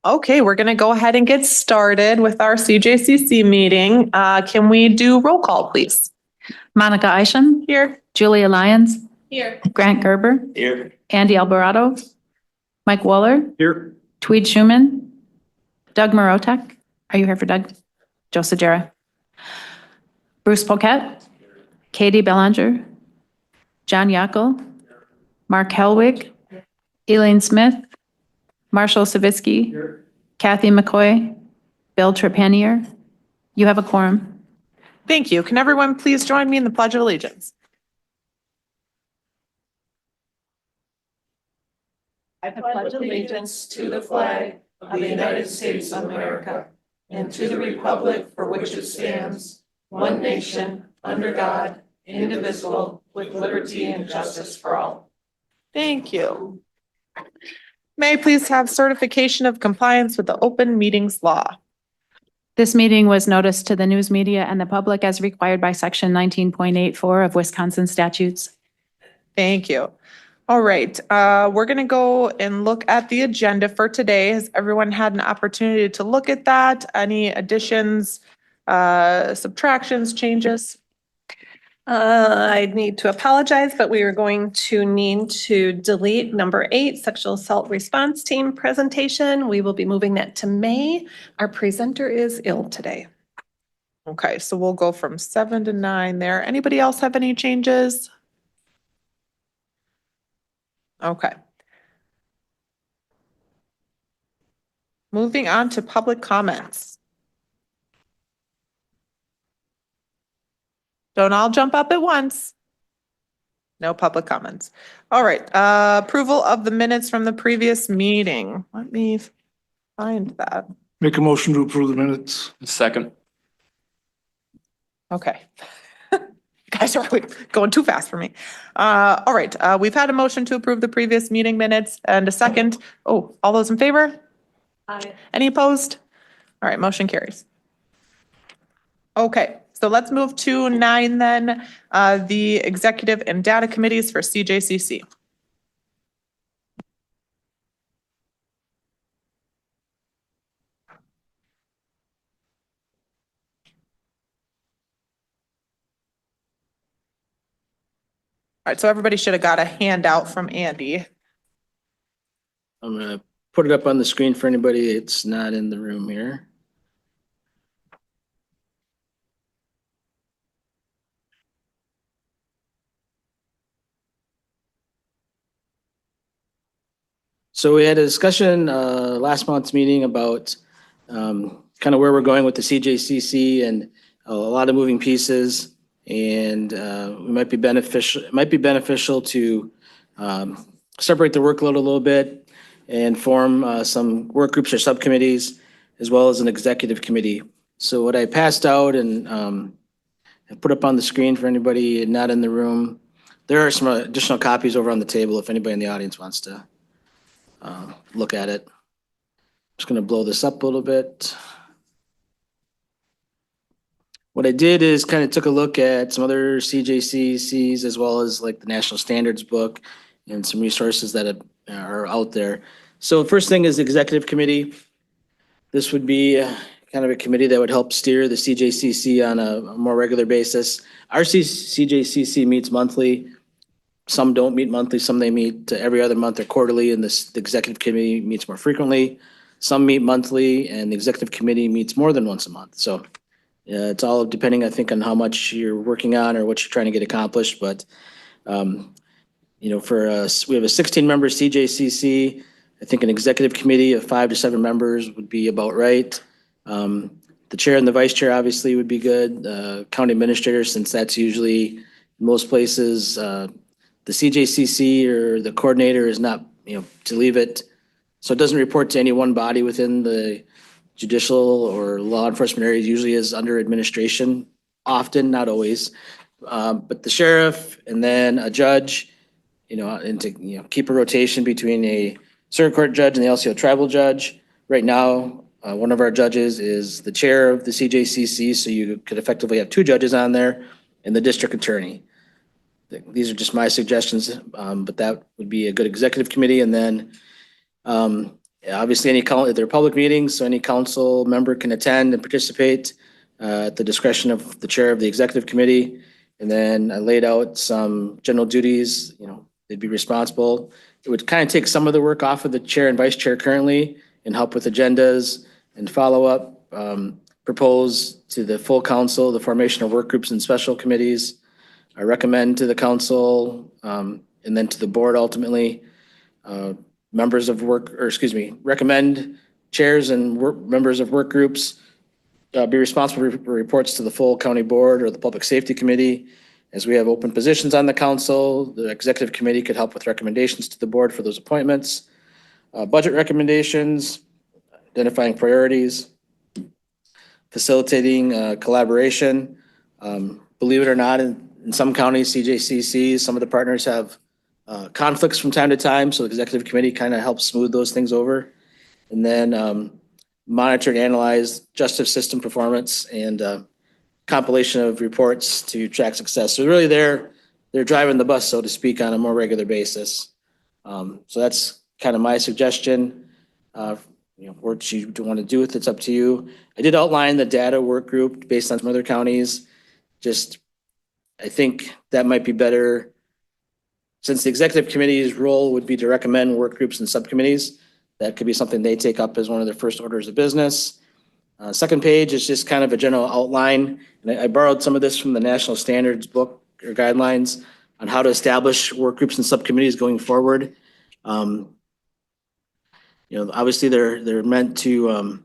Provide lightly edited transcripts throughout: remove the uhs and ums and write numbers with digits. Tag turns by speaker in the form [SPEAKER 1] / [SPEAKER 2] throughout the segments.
[SPEAKER 1] Okay, we're going to go ahead and get started with our CJCC meeting. Can we do roll call, please?
[SPEAKER 2] Monica Isham,
[SPEAKER 1] Here.
[SPEAKER 2] Julia Lyons,
[SPEAKER 1] Here.
[SPEAKER 2] Grant Gerber,
[SPEAKER 3] Here.
[SPEAKER 2] Andy Alvarado, Mike Waller,
[SPEAKER 3] Here.
[SPEAKER 2] Tweed Schuman, Doug Marotek. Are you here for Doug? Joe Sajera. Bruce Poquette, Katie Bellinger, John Yackel, Mark Helwig, Elaine Smith, Marshall Savitsky, Kathy McCoy, Bill Trepanier. You have a quorum.
[SPEAKER 1] Thank you. Can everyone please join me in the Pledge of Allegiance? I pledge allegiance to the flag of the United States of America and to the republic for which it stands, one nation, under God, indivisible, with liberty and justice for all. Thank you. May I please have certification of compliance with the open meetings law?
[SPEAKER 2] This meeting was noticed to the news media and the public as required by section 19.84 of Wisconsin statutes.
[SPEAKER 1] Thank you. All right, we're going to go and look at the agenda for today. Has everyone had an opportunity to look at that? Any additions, subtractions, changes?
[SPEAKER 4] I need to apologize, but we are going to need to delete number 8, sexual assault response team presentation. We will be moving that to May. Our presenter is ill today.
[SPEAKER 1] Okay, so we'll go from 7 to 9 there. Anybody else have any changes? Okay. Moving on to public comments. Don't all jump up at once. No public comments. All right, approval of the minutes from the previous meeting. Let me find that.
[SPEAKER 3] Make a motion to approve the minutes. Second.
[SPEAKER 1] Okay. Guys are going too fast for me. All right, we've had a motion to approve the previous meeting minutes and a second. Oh, all those in favor?
[SPEAKER 4] Aye.
[SPEAKER 1] Any opposed? All right, motion carries. Okay, so let's move to 9 then, the executive and data committees for CJCC. All right, so everybody should have got a handout from Andy.
[SPEAKER 5] I'm gonna put it up on the screen for anybody that's not in the room here. So we had a discussion last month's meeting about kind of where we're going with the CJCC and a lot of moving pieces. And it might be beneficial to separate the workload a little bit and form some work groups or subcommittees, as well as an executive committee. So what I passed out and I put up on the screen for anybody not in the room, there are some additional copies over on the table if anybody in the audience wants to look at it. Just gonna blow this up a little bit. What I did is kind of took a look at some other CJCCs as well as like the National Standards book and some resources that are out there. So first thing is the executive committee. This would be kind of a committee that would help steer the CJCC on a more regular basis. Our CJCC meets monthly. Some don't meet monthly, some they meet every other month or quarterly, and the executive committee meets more frequently. Some meet monthly and the executive committee meets more than once a month. So it's all depending, I think, on how much you're working on or what you're trying to get accomplished. But, you know, for us, we have a 16-member CJCC. I think an executive committee of 5 to 7 members would be about right. The chair and the vice chair obviously would be good. County administrator, since that's usually in most places, the CJCC or the coordinator is not, you know, to leave it. So it doesn't report to any one body within the judicial or law enforcement areas, usually is under administration, often, not always. But the sheriff and then a judge, you know, and to, you know, keep a rotation between a circuit court judge and the LCO tribal judge. Right now, one of our judges is the chair of the CJCC, so you could effectively have 2 judges on there and the district attorney. These are just my suggestions, but that would be a good executive committee. And then Obviously, they're public meetings, so any council member can attend and participate at the discretion of the chair of the executive committee. And then I laid out some general duties, they'd be responsible. It would kind of take some of the work off of the chair and vice chair currently and help with agendas and follow-up, propose to the full council the formation of work groups and special committees. I recommend to the council and then to the board ultimately, recommend chairs and members of work groups be responsible for reports to the full county board or the public safety committee. As we have open positions on the council, the executive committee could help with recommendations to the board for those appointments. Budget recommendations, identifying priorities, facilitating collaboration. Believe it or not, in some counties, CJCCs, some of the partners have conflicts from time to time, so the executive committee kind of helps smooth those things over. And then monitor and analyze justice system performance and compilation of reports to track success. So really they're driving the bus, so to speak, on a more regular basis. So that's kind of my suggestion. What you want to do with it's up to you. I did outline the data work group based on some other counties. I think that might be better since the executive committee's role would be to recommend work groups and subcommittees. That could be something they take up as one of their first orders of business. Second page is just kind of a general outline. And I borrowed some of this from the National Standards book or guidelines on how to establish work groups and subcommittees going forward. Obviously they're meant to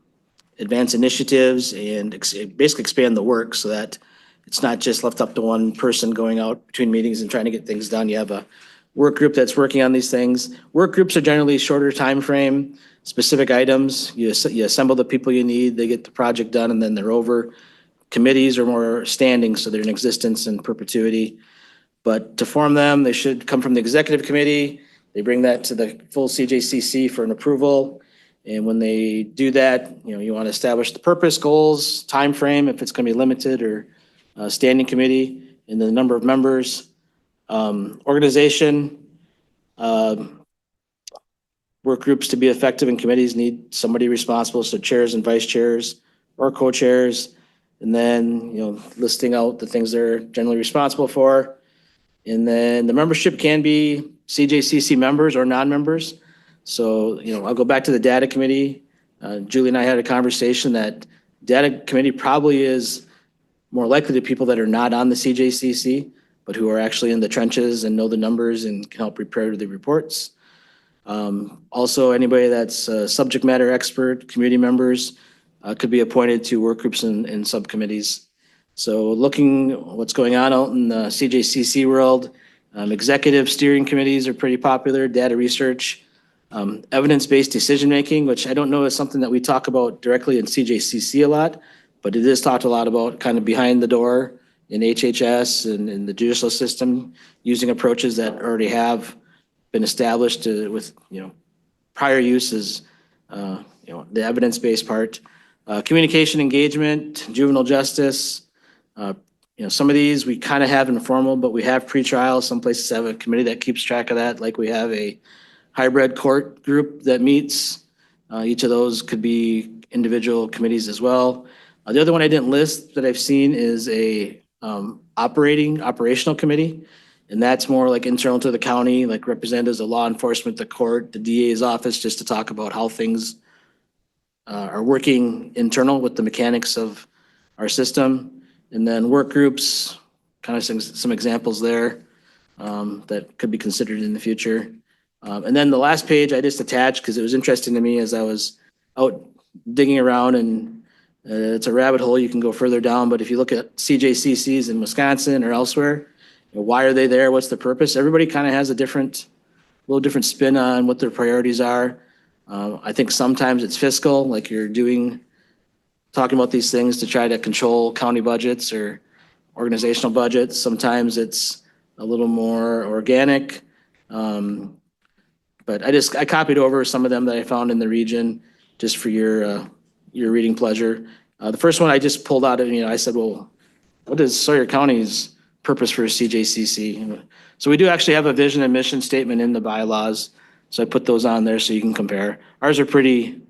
[SPEAKER 5] advance initiatives and basically expand the work so that it's not just left up to one person going out between meetings and trying to get things done. You have a work group that's working on these things. Work groups are generally shorter time frame, specific items. You assemble the people you need, they get the project done, and then they're over. Committees are more standing, so they're in existence in perpetuity. But to form them, they should come from the executive committee. They bring that to the full CJCC for an approval. And when they do that, you want to establish the purpose, goals, time frame, if it's going to be limited or standing committee, and the number of members, organization. Work groups to be effective and committees need somebody responsible, so chairs and vice chairs or co-chairs. And then, listing out the things they're generally responsible for. And then the membership can be CJCC members or non-members. So, I'll go back to the data committee. Julie and I had a conversation that data committee probably is more likely to people that are not on the CJCC, but who are actually in the trenches and know the numbers and can help prepare the reports. Also, anybody that's a subject matter expert, community members could be appointed to work groups and subcommittees. So looking what's going on out in the CJCC world, executive steering committees are pretty popular, data research, evidence-based decision-making, which I don't know is something that we talk about directly in CJCC a lot, but it is talked a lot about kind of behind the door in HHS and in the judicial system, using approaches that already have been established with, prior uses, the evidence-based part. Communication engagement, juvenile justice. Some of these we kind of have informal, but we have pretrial. Some places have a committee that keeps track of that, like we have a hybrid court group that meets. Each of those could be individual committees as well. The other one I didn't list that I've seen is a operational committee. And that's more like internal to the county, like representatives of law enforcement, the court, the DA's office, just to talk about how things are working internal with the mechanics of our system. And then work groups, kind of some examples there that could be considered in the future. And then the last page I just attached because it was interesting to me as I was out digging around, and it's a rabbit hole. You can go further down, but if you look at CJCCs in Wisconsin or elsewhere, why are they there? What's the purpose? Everybody kind of has a little different spin on what their priorities are. I think sometimes it's fiscal, like you're talking about these things to try to control county budgets or organizational budgets. Sometimes it's a little more organic. But I copied over some of them that I found in the region just for your reading pleasure. The first one I just pulled out of, I said, well, what is Sawyer County's purpose for CJCC? So we do actually have a vision and mission statement in the bylaws. So I put those on there so you can compare. Ours are pretty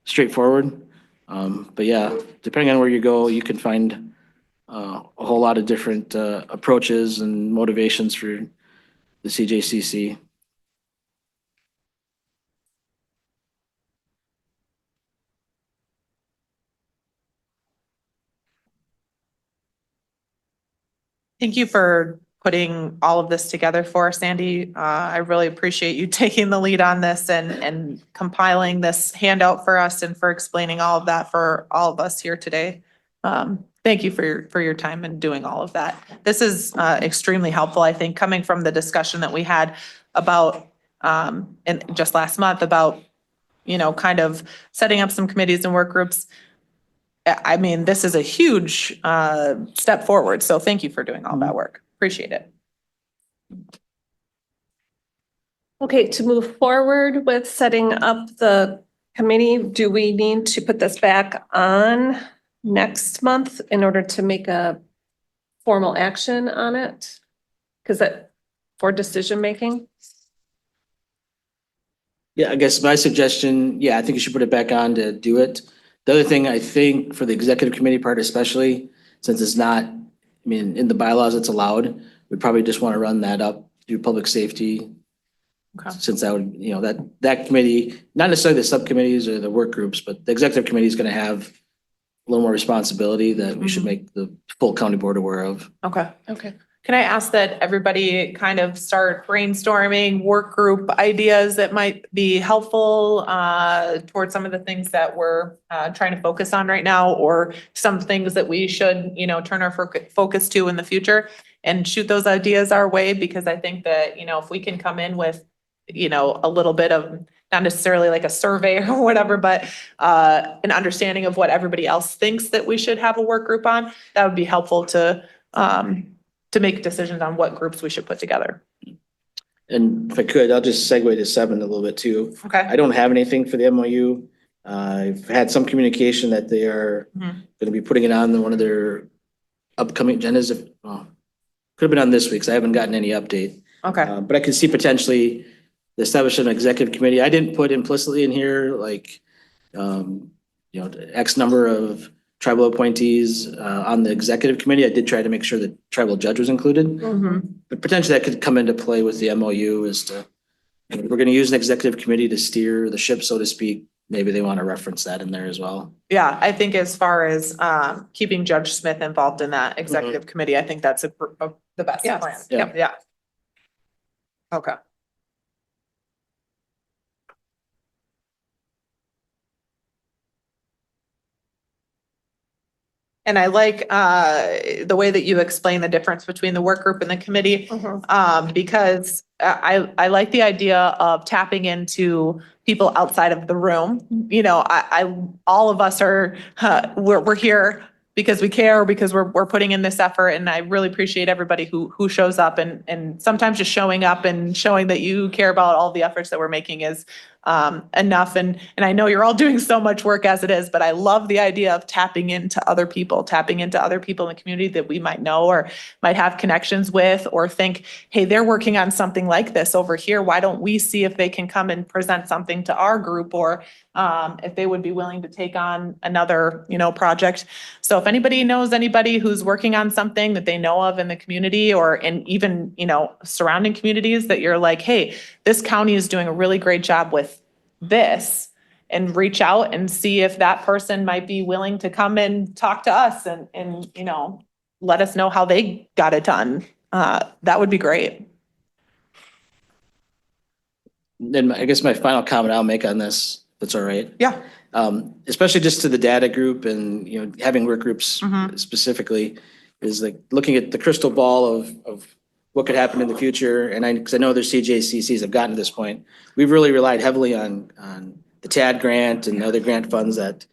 [SPEAKER 5] straightforward. But yeah, depending on where you go, you can find a whole lot of different approaches and motivations for the CJCC.
[SPEAKER 1] Thank you for putting all of this together for us, Sandy. I really appreciate you taking the lead on this and compiling this handout for us and for explaining all of that for all of us here today. Thank you for your time and doing all of that. This is extremely helpful, I think, coming from the discussion that we had about, and just last month about, kind of setting up some committees and work groups. I mean, this is a huge step forward. So thank you for doing all that work. Appreciate it.
[SPEAKER 4] Okay, to move forward with setting up the committee, do we need to put this back on next month in order to make a formal action on it? Because that, for decision making?
[SPEAKER 5] Yeah, I guess my suggestion, yeah, I think you should put it back on to do it. The other thing I think for the executive committee part especially, since it's not, I mean, in the bylaws it's allowed, we probably just want to run that up through public safety.
[SPEAKER 1] Okay.
[SPEAKER 5] Since that would, that committee, not necessarily the subcommittees or the work groups, but the executive committee is going to have a little more responsibility that we should make the full county board aware of.
[SPEAKER 1] Okay. Okay. Can I ask that everybody kind of start brainstorming work group ideas that might be helpful towards some of the things that we're trying to focus on right now, or some things that we should, turn our focus to in the future, and shoot those ideas our way? Because I think that, if we can come in with, a little bit of, not necessarily like a survey or whatever, but an understanding of what everybody else thinks that we should have a work group on, that would be helpful to make decisions on what groups we should put together.
[SPEAKER 5] And if I could, I'll just segue to 7 a little bit too.
[SPEAKER 1] Okay.
[SPEAKER 5] I don't have anything for the MOU. I've had some communication that they are going to be putting it on one of their upcoming agendas. Could have been on this week, so I haven't gotten any update.
[SPEAKER 1] Okay.
[SPEAKER 5] But I could see potentially the establishment of an executive committee. I didn't put implicitly in here like, X number of tribal appointees on the executive committee. I did try to make sure the tribal judge was included. But potentially that could come into play with the MOU as to, we're going to use an executive committee to steer the ship, so to speak. Maybe they want to reference that in there as well.
[SPEAKER 1] Yeah, I think as far as keeping Judge Smith involved in that executive committee, I think that's the best
[SPEAKER 4] Yes.
[SPEAKER 1] plan.
[SPEAKER 5] Yeah.
[SPEAKER 1] Yeah. Okay. And I like the way that you explain the difference between the work group and the committee, because I like the idea of tapping into people outside of the room. All of us are, we're here because we care, because we're putting in this effort, and I really appreciate everybody who shows up, and sometimes just showing up and showing that you care about all the efforts that we're making is enough. And I know you're all doing so much work as it is, but I love the idea of tapping into other people in the community that we might know or might have connections with, or think, hey, they're working on something like this over here. Why don't we see if they can come and present something to our group, or if they would be willing to take on another, project. So if anybody knows anybody who's working on something that they know of in the community, or in even, surrounding communities, that you're like, hey, this county is doing a really great job with this, and reach out and see if that person might be willing to come and talk to us and let us know how they got it done. That would be great.
[SPEAKER 5] Then I guess my final comment I'll make on this, if that's all right.
[SPEAKER 1] Yeah.
[SPEAKER 5] Especially just to the data group and, having work groups specifically, is like looking at the crystal ball of what could happen in the future. And because I know there's CJCCs have gotten to this point. We've really relied heavily on the TAD grant and other grant funds that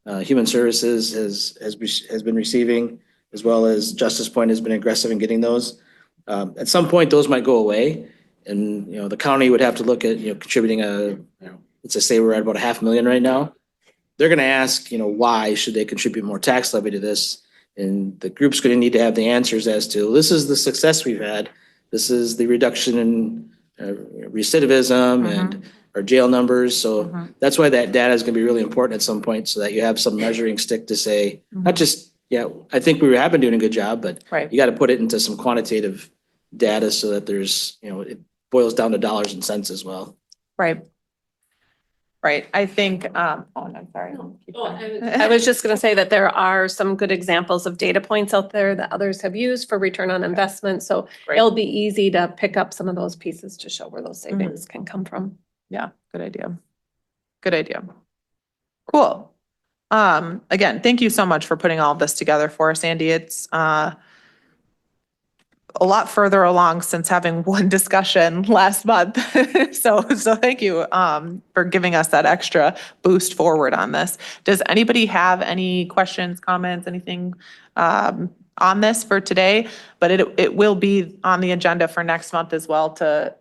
[SPEAKER 5] Human Services has been receiving, as well as Justice Point has been aggressive in getting those. At some point, those might go away, and the county would have to look at contributing let's just say we're at about $500,000 right now. They're going to ask why should they contribute more tax levy to this, and the group's going to need to have the answers as to, this is the success we've had, this is the reduction in recidivism and our jail numbers. So
[SPEAKER 2] Mhm.
[SPEAKER 5] that's why that data is gonna be really important at some point, so that you have some measuring stick to say, not just, yeah, I think we have been doing a good job, but
[SPEAKER 2] Right.
[SPEAKER 5] you gotta put it into some quantitative data so that there's, it boils down to dollars and cents as well.
[SPEAKER 6] Right. Right. I think, I'm sorry. Keep going.
[SPEAKER 4] I was just gonna say that there are some good examples of data points out there that others have used for return on investment. So
[SPEAKER 6] Right.
[SPEAKER 4] it'll be easy to pick up some of those pieces to show where those savings can come from.
[SPEAKER 6] Yeah, good idea. Good idea. Cool. Again, thank you so much for putting all of this together for us, Andy. It's a lot further along since having one discussion last month. So thank you for giving us that extra boost forward on this. Does anybody have any questions, comments, anything on this for today? But it will be on the agenda for next month as well to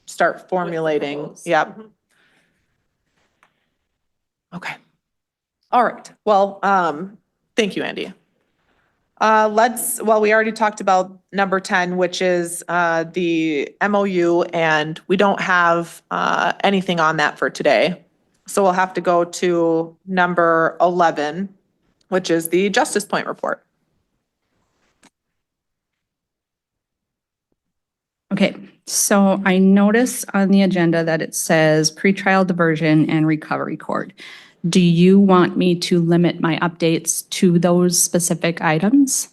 [SPEAKER 6] start formulating. Yep. Okay. All right. Well, thank you, Andy. We already talked about number 10, which is the MOU, and we don't have anything on that for today. So we'll have to go to number 11, which is the Justice Point report.
[SPEAKER 7] Okay, so I notice on the agenda that it says pretrial diversion and recovery court. Do you want me to limit my updates to those specific items?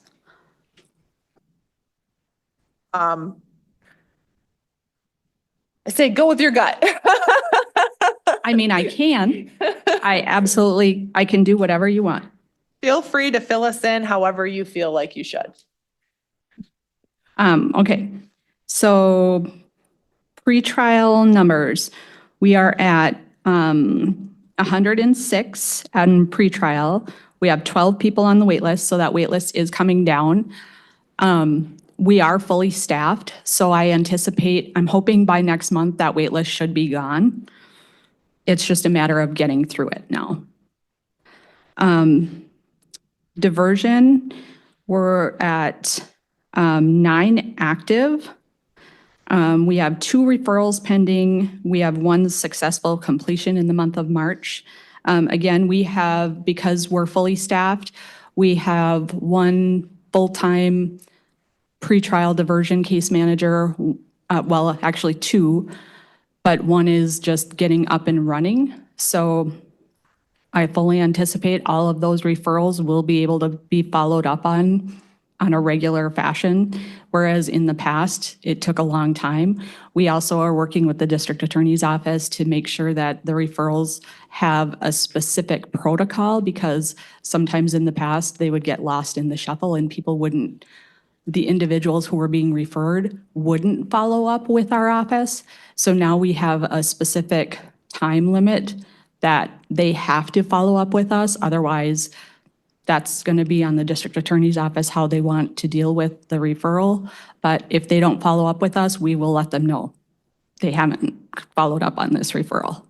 [SPEAKER 6] I say go with your gut.
[SPEAKER 7] I mean, I can. I can do whatever you want.
[SPEAKER 6] Feel free to fill us in however you feel like you should.
[SPEAKER 7] Okay, so pretrial numbers, we are at 106 on pretrial. We have 12 people on the wait list, so that wait list is coming down. We are fully staffed, so I'm hoping by next month that wait list should be gone. It's just a matter of getting through it now. Diversion, we're at 9 active. We have 2 referrals pending. We have 1 successful completion in the month of March. Again, because we're fully staffed, we have 1 full-time pretrial diversion case manager, well, actually 2, but 1 is just getting up and running. So I fully anticipate all of those referrals will be able to be followed up on a regular fashion, whereas in the past, it took a long time. We also are working with the district attorney's office to make sure that the referrals have a specific protocol, because sometimes in the past, they would get lost in the shuffle and the individuals who were being referred wouldn't follow up with our office. So now we have a specific time limit that they have to follow up with us. Otherwise, that's going to be on the district attorney's office, how they want to deal with the referral. But if they don't follow up with us, we will let them know they haven't followed up on this referral.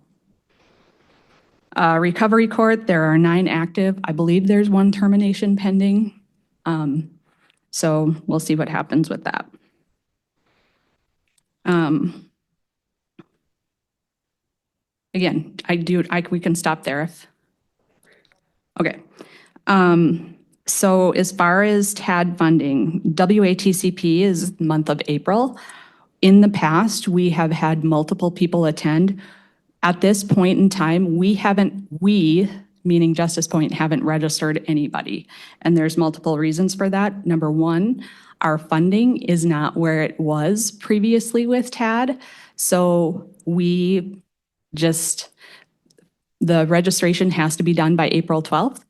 [SPEAKER 7] Recovery court, there are 9 active. I believe there's 1 termination pending. So we'll see what happens with that. Again, we can stop there if. Okay. So as far as TAD funding, WATCP is month of April. In the past, we have had multiple people attend. At this point in time, we, meaning Justice Point, haven't registered anybody. And there's multiple reasons for that. Number 1, our funding is not where it was previously with TAD. So the registration has to be done by April 12th.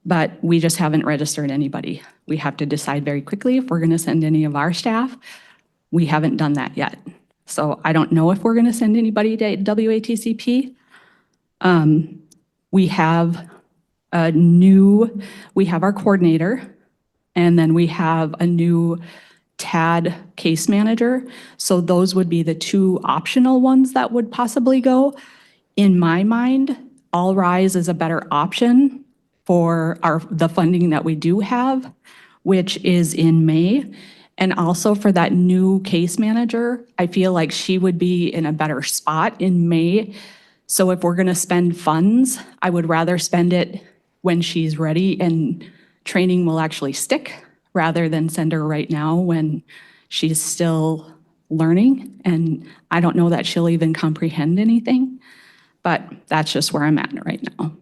[SPEAKER 7] But we just haven't registered anybody. We have to decide very quickly if we're going to send any of our staff. We haven't done that yet. So I don't know if we're going to send anybody to WATCP. We have our coordinator, and then we have a new TAD case manager. So those would be the 2 optional ones that would possibly go. In my mind, All Rise is a better option for the funding that we do have, which is in May. And also for that new case manager, I feel like she would be in a better spot in May. So if we're going to spend funds, I would rather spend it when she's ready and training will actually stick rather than send her right now when she's still learning. And I don't know that she'll even comprehend anything, but that's just where I'm at right now.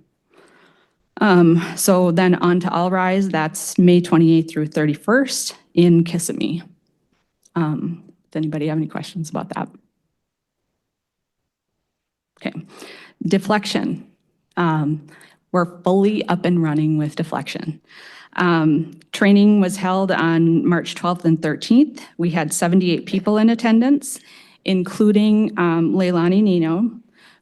[SPEAKER 7] So then on to All Rise, that's May 28th through 31st in Kissimmee. Does anybody have any questions about that? Okay, deflection. We're fully up and running with deflection. Training was held on March 12th and 13th. We had 78 people in attendance, including Leilani Nino,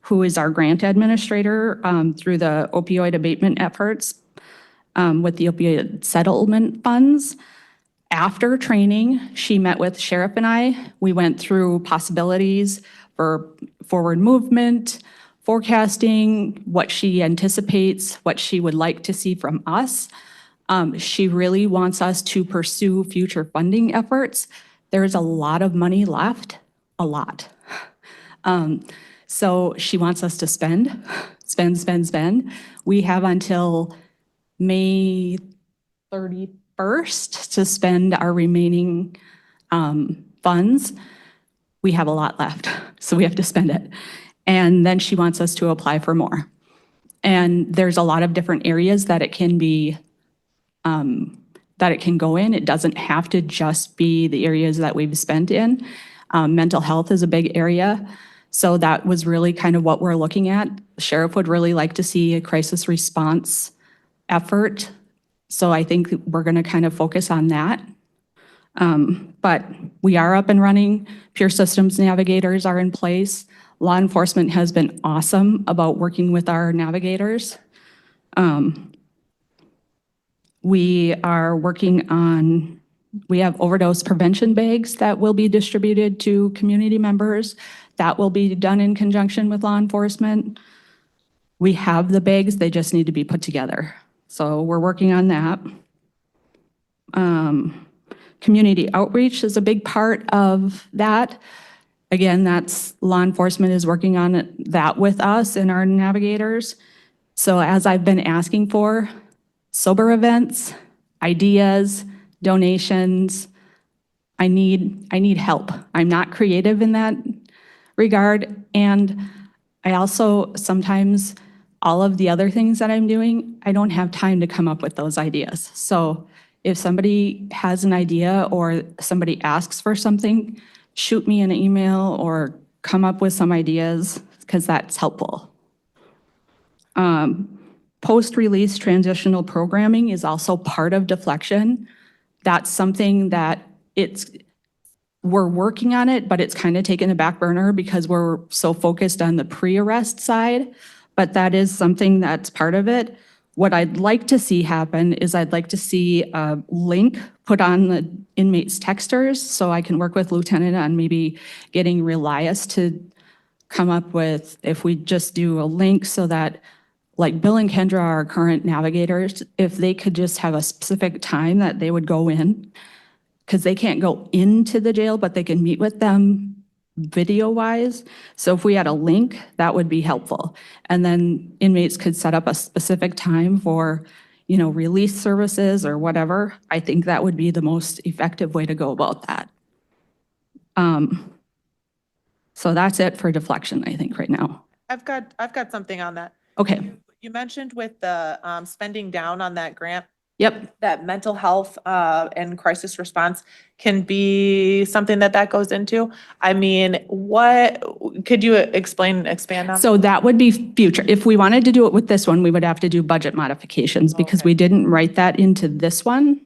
[SPEAKER 7] who is our grant administrator through the opioid abatement efforts with the opioid settlement funds. After training, she met with Sheriff and I. We went through possibilities for forward movement, forecasting, what she anticipates, what she would like to see from us. She really wants us to pursue future funding efforts. There's a lot of money left, a lot. So she wants us to spend. We have until May 31st to spend our remaining funds. We have a lot left, so we have to spend it. And then she wants us to apply for more. And there's a lot of different areas that it can be, that it can go in. It doesn't have to just be the areas that we've spent in. Mental health is a big area. So that was really kind of what we're looking at. The sheriff would really like to see a crisis response effort. So I think we're going to kind of focus on that. But we are up and running. Peer Systems navigators are in place. Law enforcement has been awesome about working with our navigators. We are working on, we have overdose prevention bags that will be distributed to community members. That will be done in conjunction with law enforcement. We have the bags, they just need to be put together. So we're working on that. Community outreach is a big part of that. Again, that's law enforcement is working on that with us and our navigators. So as I've been asking for, sober events, ideas, donations, I need help. I'm not creative in that regard. And I also sometimes, all of the other things that I'm doing, I don't have time to come up with those ideas. So if somebody has an idea or somebody asks for something, shoot me an email or come up with some ideas because that's helpful. Post-release transitional programming is also part of deflection. That's something that we're working on it, but it's kind of taken a back burner because we're so focused on the pre-arrest side, but that is something that's part of it. What I'd like to see happen is I'd like to see a link put on the inmates' texters so I can work with Lieutenant on maybe getting Relias to come up with, if we just do a link so that like Bill and Kendra, our current navigators, if they could just have a specific time that they would go in, because they can't go into the jail, but they can meet with them video-wise. So if we had a link, that would be helpful. And then inmates could set up a specific time for, release services or whatever. I think that would be the most effective way to go about that. So that's it for deflection, I think, right now.
[SPEAKER 6] I've got something on that.
[SPEAKER 7] Okay,
[SPEAKER 6] You mentioned with the spending down on that grant,
[SPEAKER 7] yep.
[SPEAKER 6] that mental health and crisis response can be something that goes into. I mean, what, could you expand on?
[SPEAKER 7] So that would be future. If we wanted to do it with this one, we would have to do budget modifications because
[SPEAKER 6] Okay.
[SPEAKER 7] we didn't write that into this one.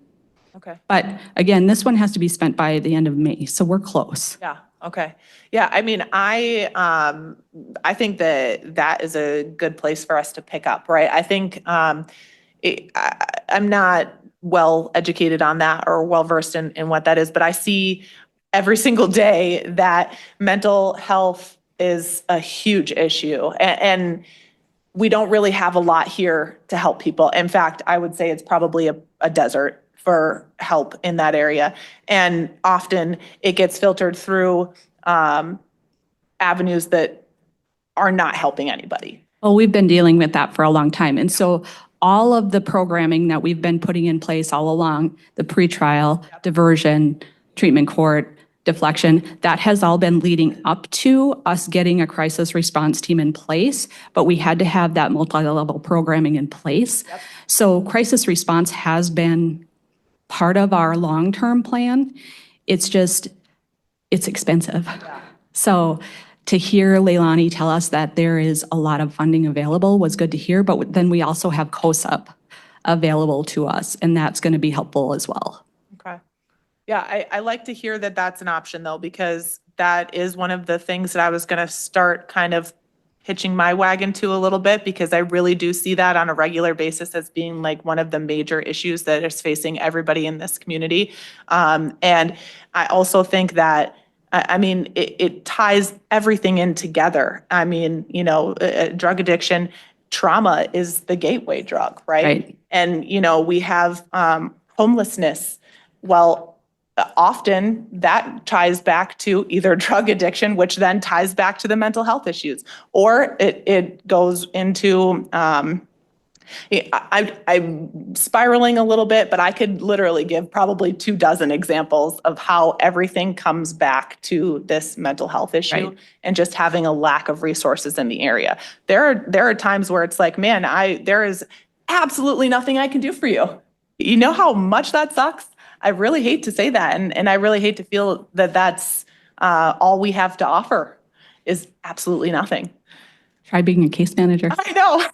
[SPEAKER 6] Okay.
[SPEAKER 7] But again, this one has to be spent by the end of May, so we're close.
[SPEAKER 6] Yeah. Okay. Yeah. I mean, I think that is a good place for us to pick up, right? I think I'm not well educated on that or well versed in what that is, but I see every single day that mental health is a huge issue, and we don't really have a lot here to help people. In fact, I would say it's probably a desert for help in that area. And often it gets filtered through avenues that are not helping anybody.
[SPEAKER 7] Well, we've been dealing with that for a long time. And so all of the programming that we've been putting in place all along, the pretrial, diversion, treatment court, deflection, that has all been leading up to us getting a crisis response team in place, but we had to have that multi-level programming in place. So crisis response has been part of our long-term plan. It's just, it's expensive. So to hear Leilani tell us that there is a lot of funding available was good to hear, but then we also have COSUP available to us, and that's going to be helpful as well.
[SPEAKER 6] Okay. Yeah, I like to hear that that's an option though, because that is one of the things that I was going to start kind of hitching my wagon to a little bit, because I really do see that on a regular basis as being like one of the major issues that is facing everybody in this community. And I also think that, I mean, it ties everything in together. I mean, you know, drug addiction, trauma is the gateway drug, right?
[SPEAKER 7] Right.
[SPEAKER 6] And, you know, we have homelessness. Well, often that ties back to either drug addiction, which then ties back to the mental health issues, or it goes into, I'm spiraling a little bit, but I could literally give probably 24 examples of how everything comes back to this mental health issue
[SPEAKER 7] Right.
[SPEAKER 6] and just having a lack of resources in the area. There are times where it's like, man, there is absolutely nothing I can do for you. You know how much that sucks? I really hate to say that, and I really hate to feel that that's all we have to offer is absolutely nothing.
[SPEAKER 7] Try being a case manager
[SPEAKER 6] I know.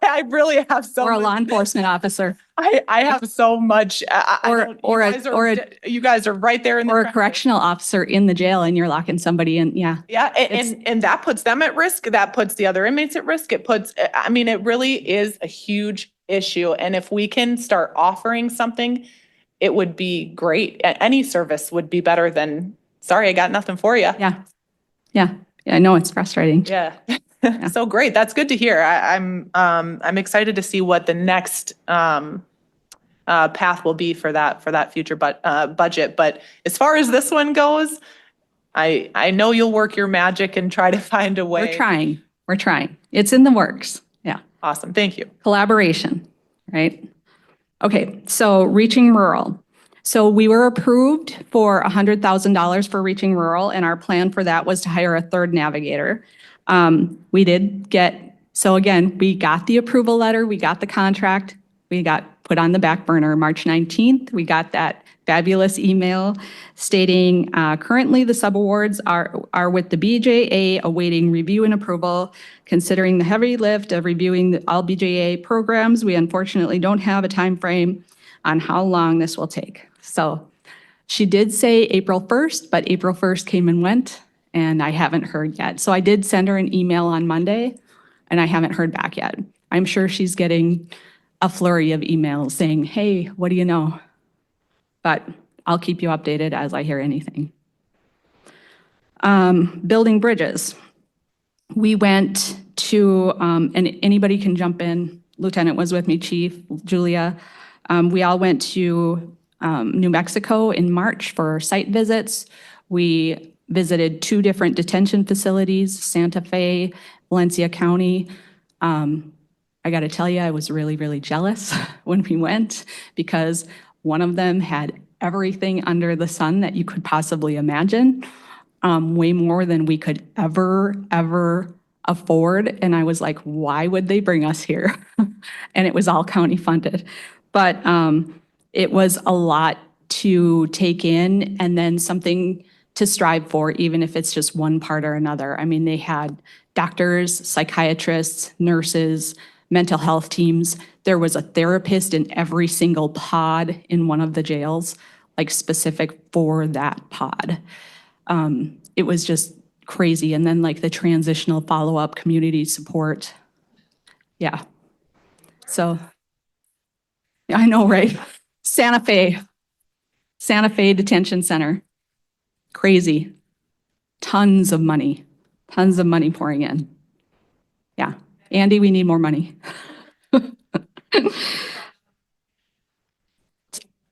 [SPEAKER 6] I really have so
[SPEAKER 7] or a
[SPEAKER 6] much.
[SPEAKER 7] law enforcement officer
[SPEAKER 6] I have so much. You guys are right there in the
[SPEAKER 7] or a
[SPEAKER 6] trenches.
[SPEAKER 7] correctional officer in the jail and you're locking somebody in. Yeah.
[SPEAKER 6] Yeah, and that puts them at risk. That puts the other inmates at risk. It puts, I mean, it really is a huge issue. And if we can start offering something, it would be great. Any service would be better than, sorry, I got nothing for you.
[SPEAKER 7] Yeah. Yeah. I know it's frustrating.
[SPEAKER 6] Yeah. So great. That's good to hear. I'm excited to see what the next path will be for that future budget. But as far as this one goes, I know you'll work your magic and try to find a way.
[SPEAKER 7] We're trying. It's in the works. Yeah.
[SPEAKER 6] Awesome. Thank you.
[SPEAKER 7] Collaboration, right? Okay, so Reaching Rural. So we were approved for $100,000 for Reaching Rural, and our plan for that was to hire a third navigator. We did get, so again, we got the approval letter, we got the contract, we got put on the back burner March 19th. We got that fabulous email stating currently the subawards are with the BJA awaiting review and approval. Considering the heavy lift of reviewing all BJA programs, we unfortunately don't have a time frame on how long this will take. So she did say April 1st, but April 1st came and went, and I haven't heard yet. So I did send her an email on Monday, and I haven't heard back yet. I'm sure she's getting a flurry of emails saying, hey, what do you know? But I'll keep you updated as I hear anything. Building bridges. We went to, and anybody can jump in. Lieutenant was with me, Chief, Julia. We all went to New Mexico in March for site visits. We visited 2 different detention facilities, Santa Fe, Valencia County. I got to tell you, I was really, really jealous when we went because one of them had everything under the sun that you could possibly imagine, way more than we could ever afford. And I was like, why would they bring us here? And it was all county funded. But it was a lot to take in and then something to strive for, even if it's just one part or another. I mean, they had doctors, psychiatrists, nurses, mental health teams. There was a therapist in every single pod in one of the jails, like specific for that pod. It was just crazy. And then like the transitional follow-up community support. Yeah. So, yeah, I know, right? Santa Fe Detention Center. Crazy. Tons of money pouring in. Yeah. Andy, we need more money.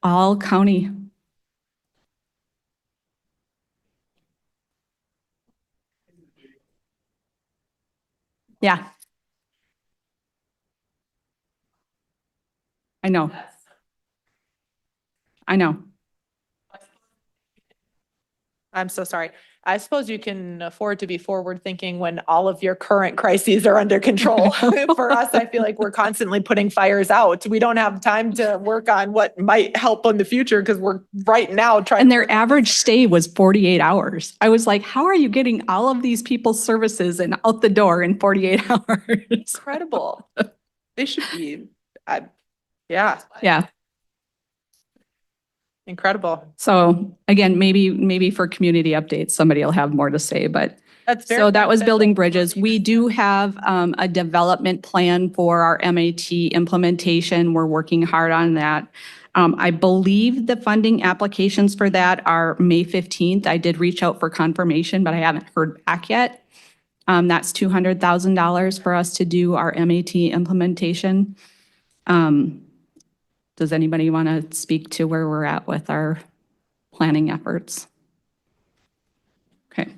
[SPEAKER 7] all county. Yeah. I know. I know.
[SPEAKER 6] I'm so sorry. I suppose you can afford to be forward thinking when all of your current crises are under control. For us, I feel like we're constantly putting fires out. We don't have time to work on what might help in the future because we're right now trying.
[SPEAKER 7] And
[SPEAKER 6] to
[SPEAKER 7] their
[SPEAKER 6] work on
[SPEAKER 7] average
[SPEAKER 6] this.
[SPEAKER 7] stay was 48 hours. I was like, how are you getting all of these people's services and out the door in 48 hours?
[SPEAKER 6] Incredible. They should be, yeah,
[SPEAKER 7] Yeah.
[SPEAKER 6] incredible.
[SPEAKER 7] So again, maybe for community updates, somebody will have more to say, but
[SPEAKER 6] That's very.
[SPEAKER 7] so that was building
[SPEAKER 6] beneficial.
[SPEAKER 7] bridges. We do have a development plan for our MAT implementation. We're working hard on that. I believe the funding applications for that are May 15th. I did reach out for confirmation, but I haven't heard back yet. That's $200,000 for us to do our MAT implementation. Does anybody want to speak to where we're at with our planning efforts? Okay,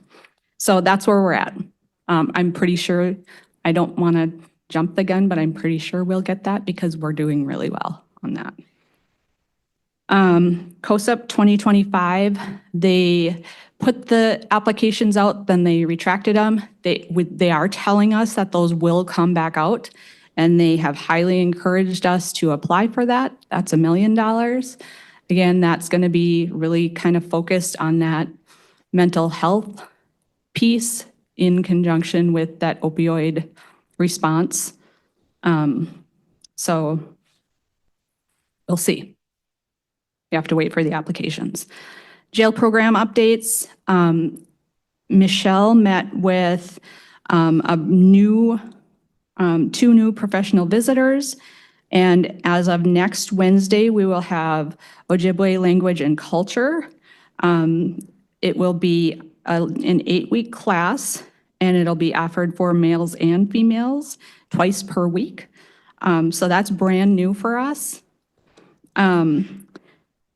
[SPEAKER 7] so that's where we're at. I'm pretty sure, I don't want to jump the gun, but I'm pretty sure we'll get that because we're doing really well on that. COSUP 2025, they put the applications out, then they retracted them. They are telling us that those will come back out, and they have highly encouraged us to apply for that. That's $1 million. Again, that's going to be really kind of focused on that mental health piece in conjunction with that opioid response. So we'll see. You have to wait for the applications. Jail program updates. Michelle met with two new professional visitors. And as of next Wednesday, we will have Ojibwe language and culture. It will be an 8-week class, and it'll be offered for males and females twice per week. So that's brand new for us.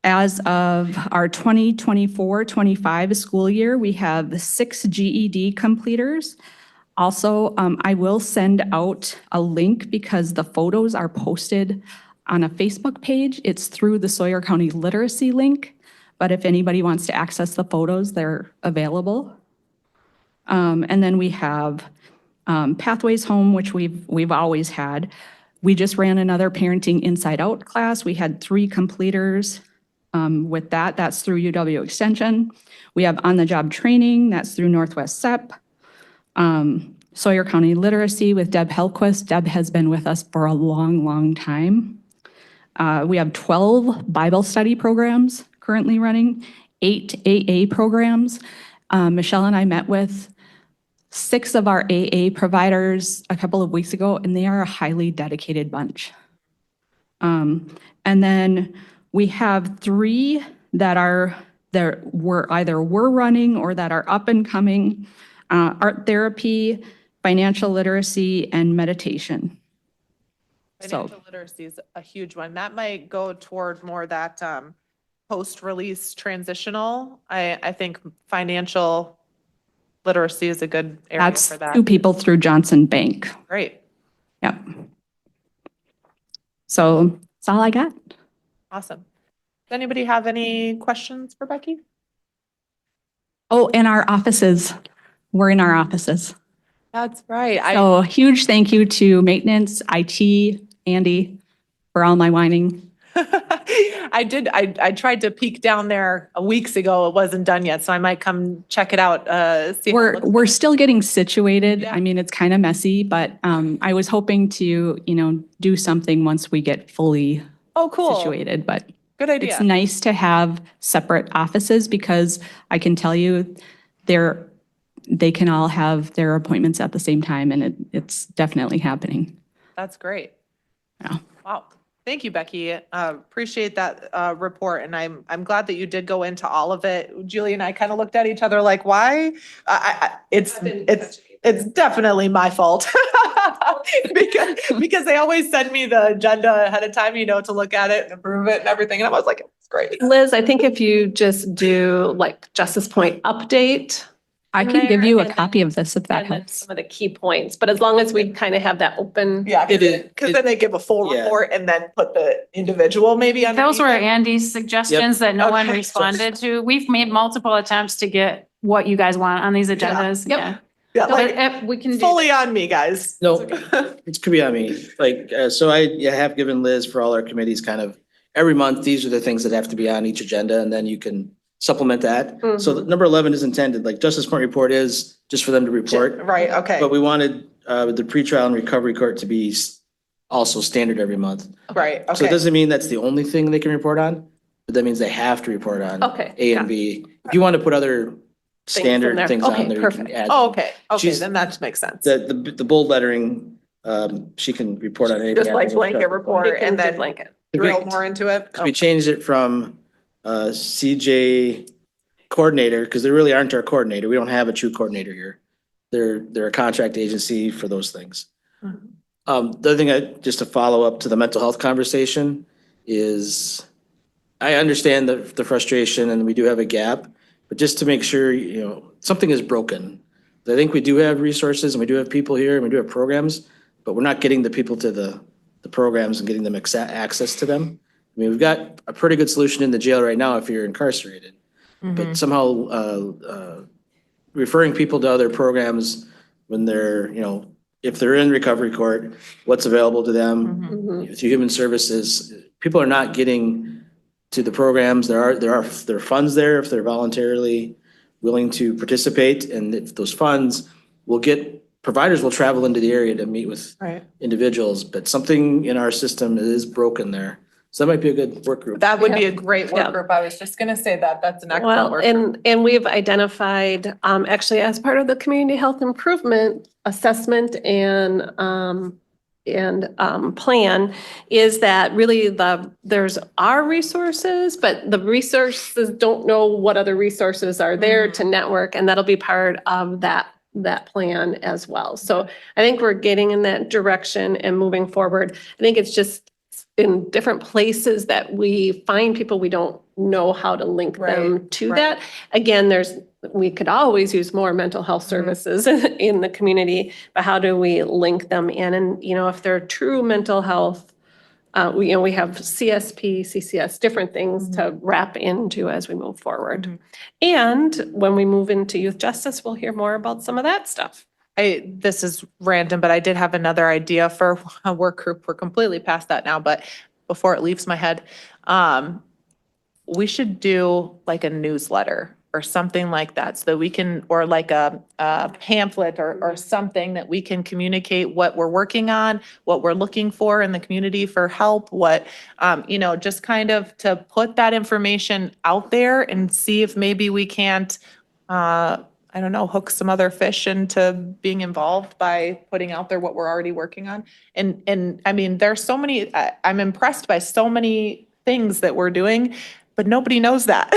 [SPEAKER 7] As of our 2024-25 school year, we have 6 GED completers. Also, I will send out a link because the photos are posted on a Facebook page. It's through the Sawyer County Literacy link, but if anybody wants to access the photos, they're available. And then we have Pathways Home, which we've always had. We just ran another Parenting Inside Out class. We had 3 completers with that. That's through UW Extension. We have on-the-job training. That's through Northwest SEP. Sawyer County Literacy with Deb Helquist. Deb has been with us for a long, long time. We have 12 Bible study programs currently running, 8 AA programs. Michelle and I met with 6 of our AA providers a couple of weeks ago, and they are a highly dedicated bunch. And then we have 3 that were running or that are up and coming, art therapy, financial literacy, and meditation.
[SPEAKER 6] Financial literacy is a huge one. That might go toward more that post-release transitional. I think financial literacy is a good area
[SPEAKER 7] That's
[SPEAKER 6] for that.
[SPEAKER 7] 2 people through Johnson Bank.
[SPEAKER 6] Great.
[SPEAKER 7] Yep. So that's all I got.
[SPEAKER 6] Awesome. Does anybody have any questions for Becky?
[SPEAKER 7] Oh, and our offices. We're in our offices.
[SPEAKER 6] That's right.
[SPEAKER 7] So huge thank you to maintenance, IT, Andy, for all my whining.
[SPEAKER 6] I tried to peek down there weeks ago. It wasn't done yet, so I might come check it out. See how it looks.
[SPEAKER 7] We're still getting situated.
[SPEAKER 6] Yeah.
[SPEAKER 7] I mean, it's kind of messy, but I was hoping to, do something once we get fully
[SPEAKER 6] Oh, cool.
[SPEAKER 7] situated, but
[SPEAKER 6] Good idea.
[SPEAKER 7] it's nice to have separate offices because I can tell you they can all have their appointments at the same time, and it's definitely happening.
[SPEAKER 6] That's great.
[SPEAKER 7] Yeah.
[SPEAKER 6] Wow. Thank you, Becky. Appreciate that report, and I'm glad that you did go into all of it. Julie and I kind of looked at each other like, why? It's it's definitely my fault. Because they always send me the agenda ahead of time, you know, to look at it and approve it and everything. And I was like, it's great.
[SPEAKER 4] Liz, I think if you just do like Justice Point update.
[SPEAKER 7] I
[SPEAKER 4] in
[SPEAKER 7] can give
[SPEAKER 4] there,
[SPEAKER 7] you a
[SPEAKER 4] and then-
[SPEAKER 7] copy of this if that
[SPEAKER 4] and then
[SPEAKER 7] helps.
[SPEAKER 4] some of the key points, but as long as we kind of have that open.
[SPEAKER 6] Yeah,
[SPEAKER 5] It is-
[SPEAKER 6] because then they give a full
[SPEAKER 5] yeah.
[SPEAKER 6] report and then put the individual maybe on.
[SPEAKER 2] Those were Andy's suggestions that no one
[SPEAKER 6] Okay.
[SPEAKER 2] responded to. We've made multiple attempts to get what you guys want on these agendas.
[SPEAKER 4] Yep.
[SPEAKER 2] Yeah.
[SPEAKER 6] Yeah,
[SPEAKER 2] But
[SPEAKER 6] like
[SPEAKER 2] if we can do.
[SPEAKER 6] fully on me, guys.
[SPEAKER 5] No, it could be on me. Like, so I have given Liz for all our committees kind of every month, these are the things that have to be on each agenda, and then you can supplement that. So
[SPEAKER 4] Mhm.
[SPEAKER 5] number 11 is intended, like Justice Point report is just for them to report.
[SPEAKER 6] Right, okay,
[SPEAKER 5] But we wanted the pretrial and recovery court to be also standard every month.
[SPEAKER 6] right,
[SPEAKER 5] So it
[SPEAKER 6] okay.
[SPEAKER 5] doesn't mean that's the only thing they can report on, but that means they have to report on
[SPEAKER 4] Okay,
[SPEAKER 5] A and B. If you want to put other
[SPEAKER 4] in
[SPEAKER 5] standard
[SPEAKER 4] there.
[SPEAKER 5] things
[SPEAKER 4] Okay,
[SPEAKER 5] on there, you
[SPEAKER 4] perfect.
[SPEAKER 5] can add.
[SPEAKER 6] Oh, okay, okay,
[SPEAKER 5] She's-
[SPEAKER 6] then that makes sense.
[SPEAKER 5] The bold lettering, she can report on anything.
[SPEAKER 6] Just like blanket report
[SPEAKER 4] You can
[SPEAKER 6] and
[SPEAKER 4] do
[SPEAKER 6] then
[SPEAKER 4] blanket.
[SPEAKER 6] drill more into it.
[SPEAKER 5] We changed it from CJ coordinator, because they really aren't our coordinator. We don't have a true coordinator here. They're a contract agency for those things.
[SPEAKER 6] Mhm.
[SPEAKER 5] The other thing, just to follow up to the mental health conversation is, I understand the frustration and we do have a gap, but just to make sure, you know, something is broken. I think we do have resources and we do have people here and we do have programs, but we're not getting the people to the programs and getting them access to them. I mean, we've got a pretty good solution in the jail right now if you're incarcerated. But somehow referring people to other programs when they're, you know, if they're in recovery court, what's available to them?
[SPEAKER 4] Mhm.
[SPEAKER 5] Through human services, people are not getting to the programs. There are funds there if they're voluntarily willing to participate. And if those funds will providers will travel into the area to meet with
[SPEAKER 6] Right.
[SPEAKER 5] individuals, but something in our system is broken there. So that might be a good work group.
[SPEAKER 6] That would be a great
[SPEAKER 4] Yeah.
[SPEAKER 6] work group. I was just gonna say that. That's an excellent
[SPEAKER 4] Well,
[SPEAKER 6] work. group.
[SPEAKER 4] and we've identified, actually as part of the community health improvement assessment and plan is that really there's our resources, but the resources don't know what other resources are there to network, and that'll be part of that plan as well. So I think we're getting in that direction and moving forward. I think it's just in different places that we find people, we don't know how to link them
[SPEAKER 6] Right,
[SPEAKER 4] to
[SPEAKER 6] right.
[SPEAKER 4] that. Again, we could always use more mental health services in the community, but how do we link them in? And, you know, if they're true mental health, we have CSP, CCS, different things to wrap into as we move forward. And when we move into youth justice, we'll hear more about some of that stuff.
[SPEAKER 6] This is random, but I did have another idea for a work group. We're completely past that now, but before it leaves my head, we should do like a newsletter or something like that so that we can, or like a pamphlet or something that we can communicate what we're working on, what we're looking for in the community for help, what, just kind of to put that information out there and see if maybe we can't, I don't know, hook some other fish into being involved by putting out there what we're already working on. And I mean, there's so many, I'm impressed by so many things that we're doing, but nobody knows that.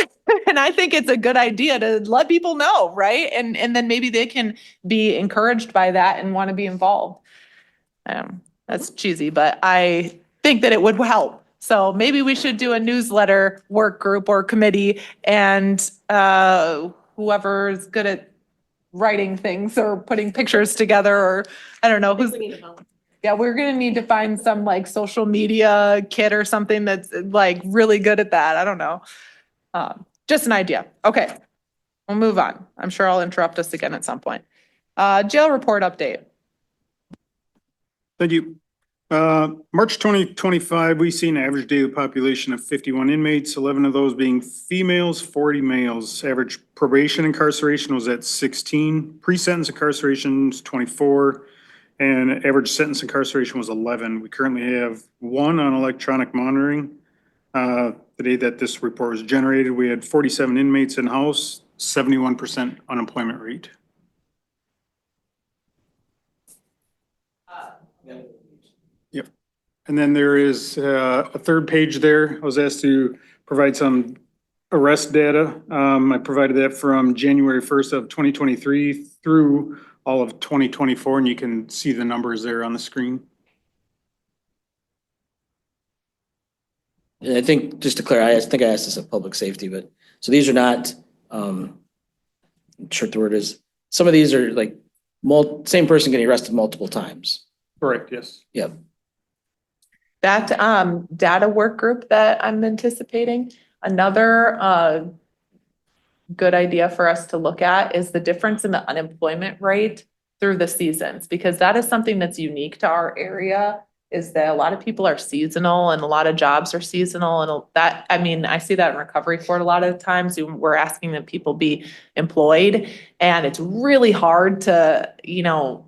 [SPEAKER 6] And I think it's a good idea to let people know, right? And then maybe they can be encouraged by that and want to be involved. That's cheesy, but I think that it would help. So maybe we should do a newsletter work group or committee, and whoever's good at writing things or putting pictures together, or I don't know who's. Yeah, we're gonna need to find some like social media kid or something that's like really good at that. I don't know. Just an idea. Okay, we'll move on. I'm sure I'll interrupt us again at some point. Jail report update.
[SPEAKER 8] Thank you. March 2025, we see an average daily population of 51 inmates, 11 of those being females, 40 males. Average probation incarceration was at 16, pre-sentence incarceration was 24, and average sentence incarceration was 11. We currently have 1 on electronic monitoring. The day that this report was generated, we had 47 inmates in-house, 71% unemployment rate. Yep. And then there is a third page there. I was asked to provide some arrest data. I provided that from January 1st of 2023 through all of 2024, and you can see the numbers there on the screen.
[SPEAKER 5] And I think, just to clarify, I think I asked this at public safety, but, so these are not, I'm not sure what the word is. Some of these are like, same person getting arrested multiple times.
[SPEAKER 8] Correct, yes.
[SPEAKER 5] Yep.
[SPEAKER 6] That data work group that I'm anticipating, another good idea for us to look at is the difference in the unemployment rate through the seasons, because that is something that's unique to our area, is that a lot of people are seasonal and a lot of jobs are seasonal, and that, I mean, I see that in recovery court a lot of times. We're asking that people be employed, and it's really hard to, you know,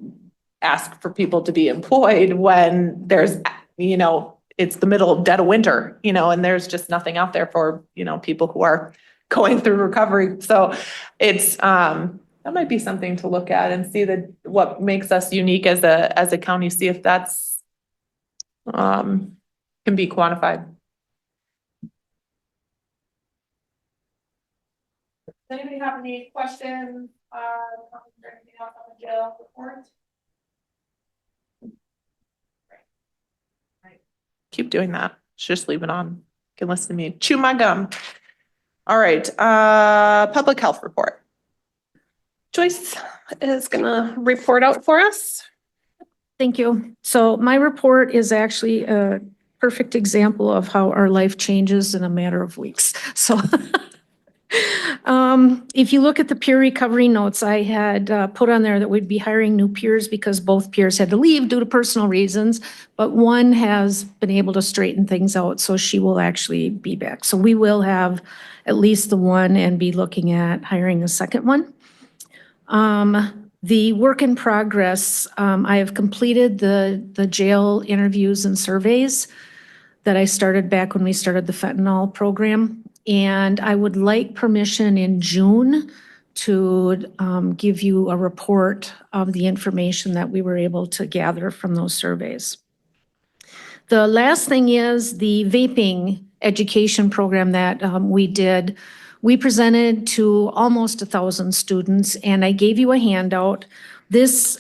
[SPEAKER 6] ask for people to be employed when there's, you know, it's the middle of dead of winter, you know, and there's just nothing out there for, you know, people who are going through recovery. So it's, that might be something to look at and see what makes us unique as a county, see if that's, can be quantified. Does anybody have any questions, or anything else on the jail report? Keep doing that. Just leave it on. You can listen to me chew my gum. All right, public health report.
[SPEAKER 4] Joyce is gonna report out for us.
[SPEAKER 1] Thank you. So my report is actually a perfect example of how our life changes in a matter of weeks. So if you look at the peer recovery notes, I had put on there that we'd be hiring new peers because both peers had to leave due to personal reasons, but one has been able to straighten things out, so she will actually be back. So we will have at least the one and be looking at hiring a second one. The work in progress, I have completed the jail interviews and surveys that I started back when we started the fentanyl program. And I would like permission in June to give you a report of the information that we were able to gather from those surveys. The last thing is the vaping education program that we did. We presented to almost 1,000 students, and I gave you a handout. This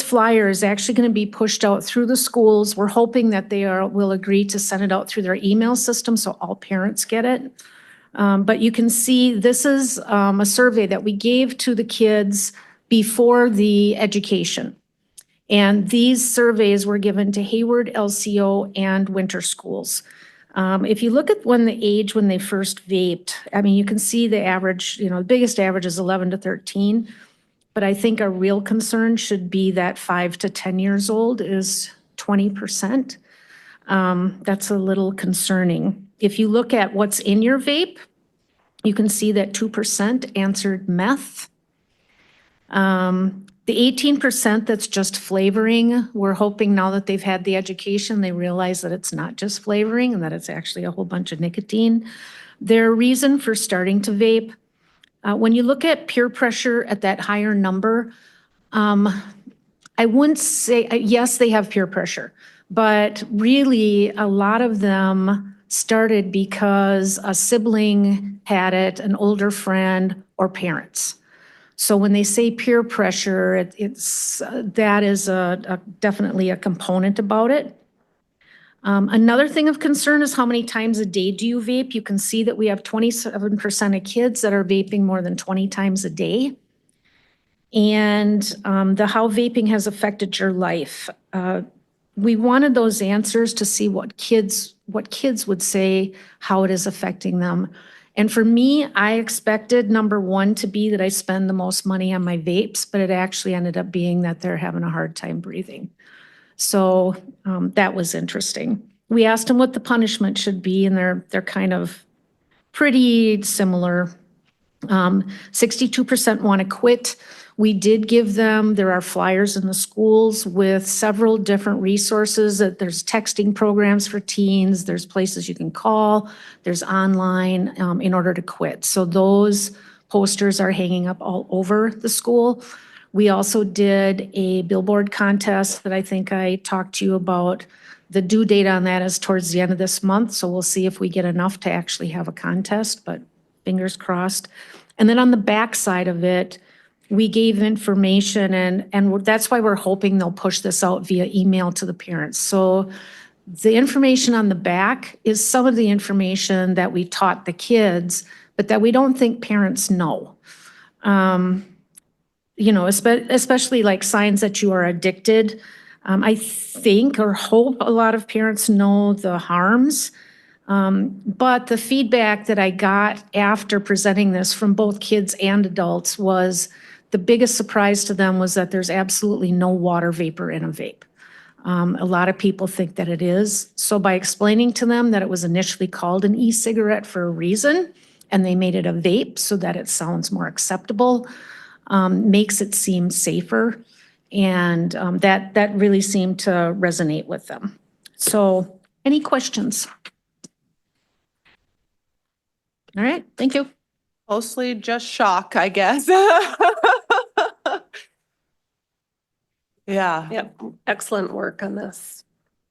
[SPEAKER 1] flyer is actually going to be pushed out through the schools. We're hoping that they will agree to send it out through their email system so all parents get it. But you can see this is a survey that we gave to the kids before the education. And these surveys were given to Hayward, LCO, and Winter Schools. If you look at when they first vaped, I mean, you can see the average, you know, the biggest average is 11 to 13. But I think a real concern should be that 5 to 10 years old is 20%. That's a little concerning. If you look at what's in your vape, you can see that 2% answered meth. The 18% that's just flavoring, we're hoping now that they've had the education, they realize that it's not just flavoring and that it's actually a whole bunch of nicotine. Their reason for starting to vape, when you look at peer pressure at that higher number, I wouldn't say, yes, they have peer pressure, but really a lot of them started because a sibling had it, an older friend, or parents. So when they say peer pressure, that is definitely a component about it. Another thing of concern is how many times a day do you vape? You can see that we have 27% of kids that are vaping more than 20 times a day. And how vaping has affected your life. We wanted those answers to see what kids would say, how it is affecting them. And for me, I expected number one to be that I spend the most money on my vapes, but it actually ended up being that they're having a hard time breathing. So that was interesting. We asked them what the punishment should be, and they're kind of pretty similar. 62% want to quit. We did give them, there are flyers in the schools with several different resources. There's texting programs for teens, there's places you can call, there's online in order to quit. So those posters are hanging up all over the school. We also did a billboard contest that I think I talked to you about. The due date on that is towards the end of this month, so we'll see if we get enough to actually have a contest, but fingers crossed. And then on the back side of it,
[SPEAKER 9] we gave information and that's why we're hoping they'll push this out via email to the parents. So the information on the back is some of the information that we taught the kids, but that we don't think parents know. You know, especially like signs that you are addicted. I think or hope a lot of parents know the harms. But the feedback that I got after presenting this from both kids and adults was the biggest surprise to them was that there's absolutely no water vapor in a vape. A lot of people think that it is. So by explaining to them that it was initially called an e-cigarette for a reason, and they made it a vape so that it sounds more acceptable, makes it seem safer. And that really seemed to resonate with them. So any questions? All right, thank you.
[SPEAKER 6] Mostly just shock, I guess. Yeah.
[SPEAKER 4] Yep, excellent work on this.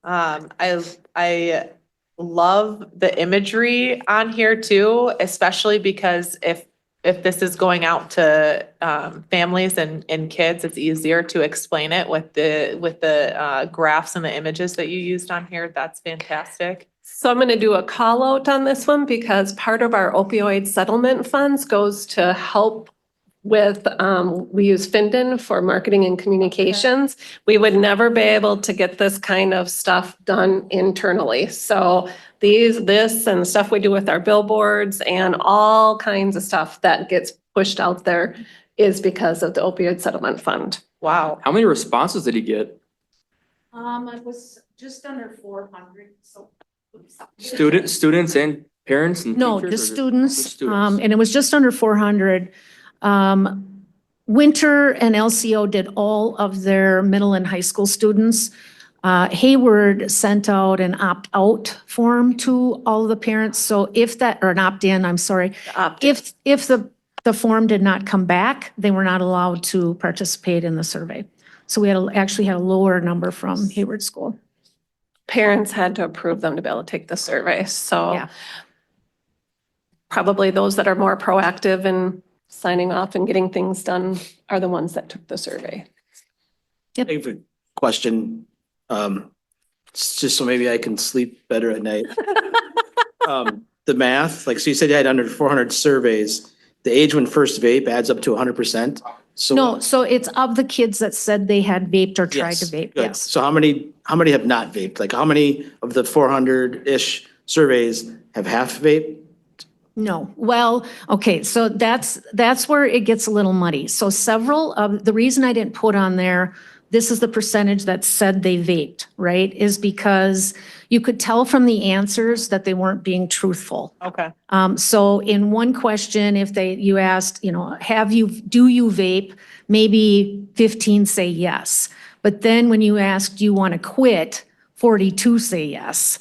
[SPEAKER 6] I love the imagery on here too, especially because if this is going out to families and kids, it's easier to explain it with the graphs and the images that you used on here. That's fantastic.
[SPEAKER 4] So I'm going to do a call out on this one because part of our opioid settlement funds goes to help with, we use Finden for marketing and communications. We would never be able to get this kind of stuff done internally. So this and stuff we do with our billboards and all kinds of stuff that gets pushed out there is because of the opioid settlement fund.
[SPEAKER 6] Wow.
[SPEAKER 1] How many responses did he get?
[SPEAKER 9] It was just under 400, so.
[SPEAKER 1] Students and parents and
[SPEAKER 9] No,
[SPEAKER 1] teachers?
[SPEAKER 9] just
[SPEAKER 1] or
[SPEAKER 9] students,
[SPEAKER 1] just students?
[SPEAKER 9] and it was just under 400. Winter and LCO did all of their middle and high school students. Hayward sent out an opt-out form to all of the parents, so if that, or an opt-in, I'm sorry. If the form did not come back, they were not allowed to participate in the survey. So we actually had a lower number from Hayward School.
[SPEAKER 4] Parents had to approve them to be able to take the survey, so.
[SPEAKER 9] Yeah.
[SPEAKER 4] Probably those that are more proactive in signing off and getting things done are the ones that took the survey.
[SPEAKER 5] I have a question, it's just so maybe I can sleep better at night. The math, like, so you said you had under 400 surveys, the age when first vape adds up to 100%. So
[SPEAKER 9] No, so it's of the kids that said they had vaped or tried to
[SPEAKER 5] Yes,
[SPEAKER 9] vape,
[SPEAKER 5] good.
[SPEAKER 9] yes.
[SPEAKER 5] So how many have not vaped? Like how many of the 400-ish surveys have half vaped?
[SPEAKER 9] No, well, okay, so that's where it gets a little muddy. So several of, the reason I didn't put on there, this is the percentage that said they vaped, right? Is because you could tell from the answers that they weren't being truthful.
[SPEAKER 6] Okay.
[SPEAKER 9] So in one question, if you asked, do you vape? Maybe 15 say yes. But then when you ask, do you want to quit? 42 say yes.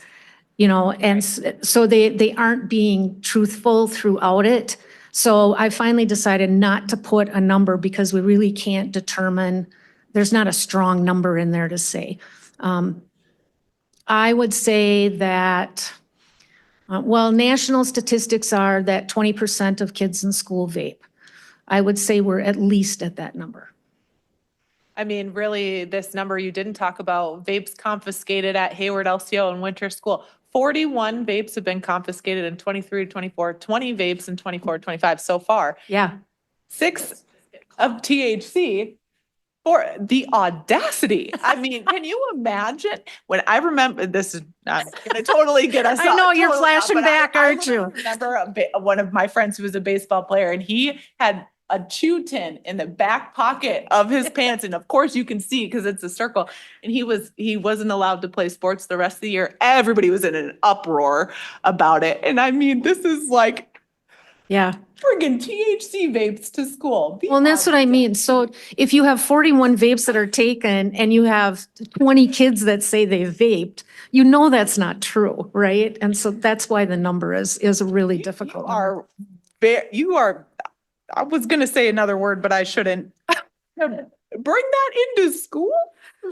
[SPEAKER 9] And so they aren't being truthful throughout it. So I finally decided not to put a number because we really can't determine, there's not a strong number in there to say. I would say that, national statistics are that 20% of kids in school vape. I would say we're at least at that number.
[SPEAKER 6] I mean, really, this number you didn't talk about, vapes confiscated at Hayward LCO and Winter School. 41 vapes have been confiscated in 23 to 24, 20 vapes in 24 to 25 so far.
[SPEAKER 9] Yeah. 6
[SPEAKER 6] of THC for the audacity. I mean, can you imagine? When I remember, this is not gonna totally get us.
[SPEAKER 9] I know, you're
[SPEAKER 6] totally
[SPEAKER 9] flashing
[SPEAKER 6] but
[SPEAKER 9] back, aren't you?
[SPEAKER 6] Remember one of my friends who was a baseball player, and he had a chew tin in the back pocket of his pants. And of course you can see because it's a circle. And he wasn't allowed to play sports the rest of the year. Everybody was in an uproar about it. And I mean, this is like
[SPEAKER 9] Yeah.
[SPEAKER 6] friggin' THC vapes to school.
[SPEAKER 9] Well, and that's what I mean. So if you have 41 vapes that are taken and you have 20 kids that say they vaped, that's not true, right? And so that's why the number is a really difficult number.
[SPEAKER 6] You are, I was gonna say another word, but I shouldn't. Bring that into school?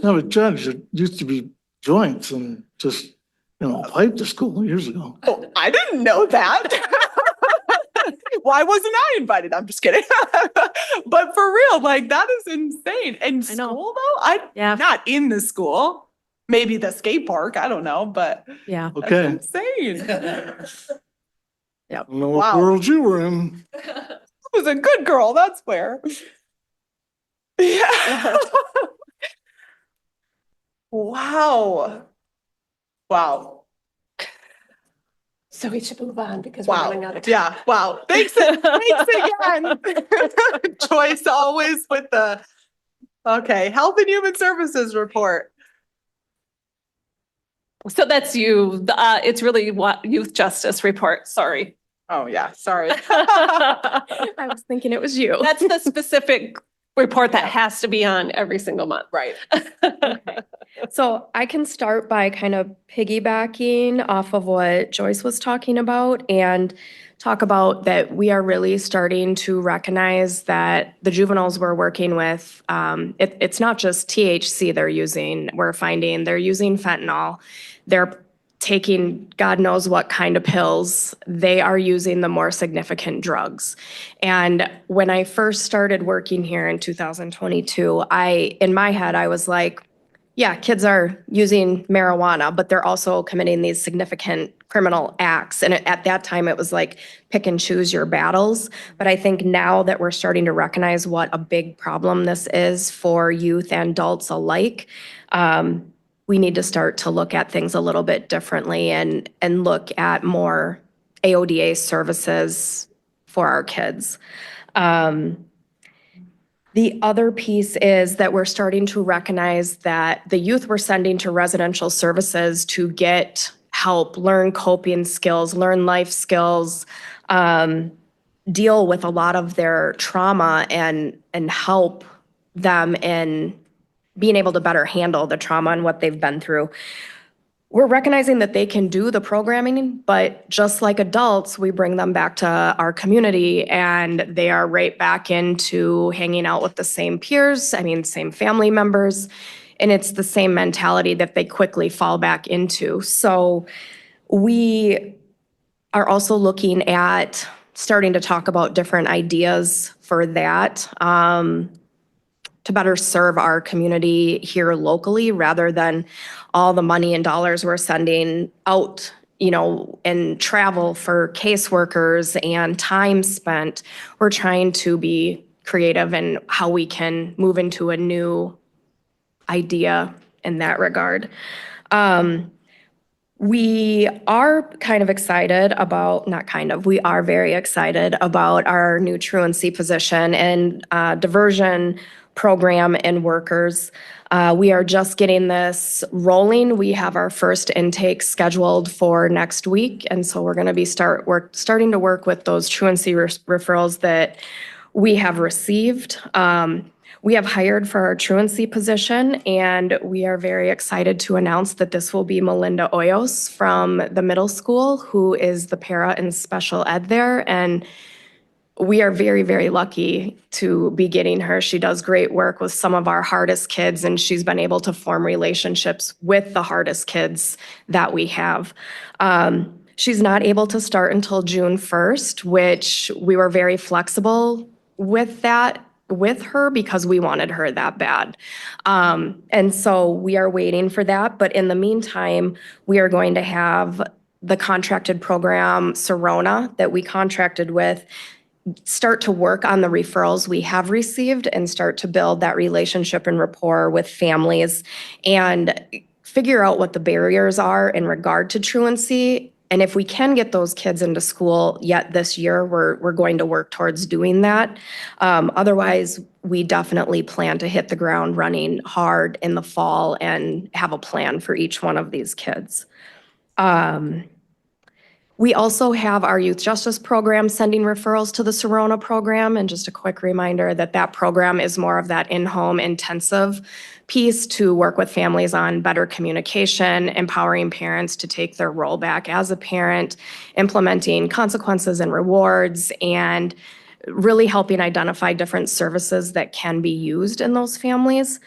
[SPEAKER 3] No, but Judge, it used to be joints and just, pipe to school years ago.
[SPEAKER 6] Oh, I didn't know that. Why wasn't I invited? I'm just kidding. But for real, like that is insane. In
[SPEAKER 4] I know.
[SPEAKER 6] school though,
[SPEAKER 4] Yeah.
[SPEAKER 6] not in the school, maybe the skate park, I don't know, but
[SPEAKER 4] Yeah.
[SPEAKER 6] that's
[SPEAKER 3] Okay.
[SPEAKER 6] insane.
[SPEAKER 3] I don't know what
[SPEAKER 6] Wow.
[SPEAKER 3] world you were in.
[SPEAKER 6] I was a good girl, that's fair. Yeah. Wow. Wow.
[SPEAKER 4] So we should move on because we're running out
[SPEAKER 6] Wow.
[SPEAKER 4] of time.
[SPEAKER 6] Yeah. Wow. Thanks. Thanks again. Joyce, always with the, okay, Health and Human Services report.
[SPEAKER 4] So that's you. It's really what youth justice report. Sorry.
[SPEAKER 6] Oh, yeah. Sorry.
[SPEAKER 10] I was thinking it was you.
[SPEAKER 4] That's the specific report that has to be on every single month.
[SPEAKER 6] Right.
[SPEAKER 10] So I can start by kind of piggybacking off of what Joyce was talking about and talk about that we are really starting to recognize that the juveniles we're working with, it's not just THC they're using. We're finding they're using fentanyl. They're taking God knows what kind of pills. They are using the more significant drugs. And when I first started working here in 2022, in my head, I was like, yeah, kids are using marijuana, but they're also committing these significant criminal acts. And at that time, it was like pick and choose your battles. But I think now that we're starting to recognize what a big problem this is for youth and adults alike, we need to start to look at things a little bit differently and look at more AODA services for our kids. The other piece is that we're starting to recognize that the youth we're sending to residential services to get help, learn coping skills, learn life skills, deal with a lot of their trauma and help them in being able to better handle the trauma and what they've been through. We're recognizing that they can do the programming, but just like adults, we bring them back to our community and they are right back into hanging out with the same peers, same family members, and it's the same mentality that they quickly fall back into. So we are also looking at starting to talk about different ideas for that, to better serve our community here locally rather than all the money and dollars we're sending out, and travel for caseworkers and time spent. We're trying to be creative in how we can move into a new idea in that regard. We are kind of excited about, not kind of, we are very excited about our new truancy position and diversion program and workers. We are just getting this rolling. We have our first intake scheduled for next week. And so we're going to be starting to work with those truancy referrals that we have received. We have hired for our truancy position, and we are very excited to announce that this will be Melinda Hoyos from the middle school, who is the para and special ed there. And we are very, very lucky to be getting her. She does great work with some of our hardest kids, and she's been able to form relationships with the hardest kids that we have. She's not able to start until June 1st, which we were very flexible with that with her because we wanted her that bad. And so we are waiting for that. But in the meantime, we are going to have the contracted program, Sorona, that we contracted with, start to work on the referrals we have received and start to build that relationship and rapport with families and figure out what the barriers are in regard to truancy. And if we can get those kids into school yet this year, we're going to work towards doing that. Otherwise, we definitely plan to hit the ground running hard in the fall and have a plan for each one of these kids. We also have our youth justice program sending referrals to the Sorona program. And just a quick reminder that that program is more of that in-home intensive piece to work with families on better communication, empowering parents to take their role back as a parent, implementing consequences and rewards, and really helping identify different services that can be used in those families.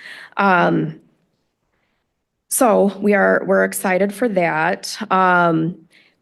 [SPEAKER 10] So we're excited for that.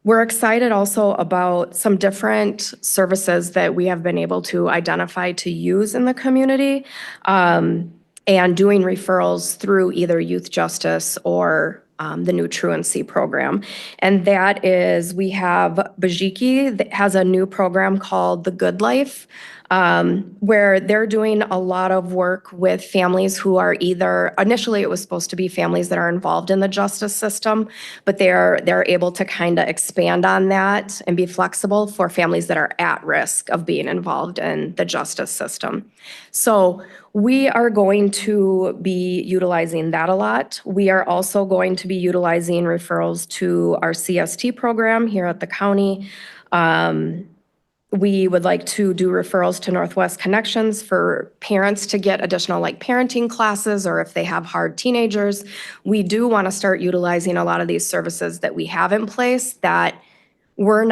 [SPEAKER 10] We're excited also about some different services that we have been able to identify to use in the community, and doing referrals through either youth justice or the new truancy program. And that is, we have Bajiki that has a new program called The Good Life, where they're doing a lot of work with families who are either, initially it was supposed to be families that are involved in the justice system, but they're able to kind of expand on that and be flexible for families that are at risk of being involved in the justice system. So we are going to be utilizing that a lot. We are also going to be utilizing referrals to our CST program here at the county. We would like to do referrals to Northwest Connections for parents to get additional like parenting classes, or if they have hard teenagers. We do want to start utilizing a lot of these services that we have in place that but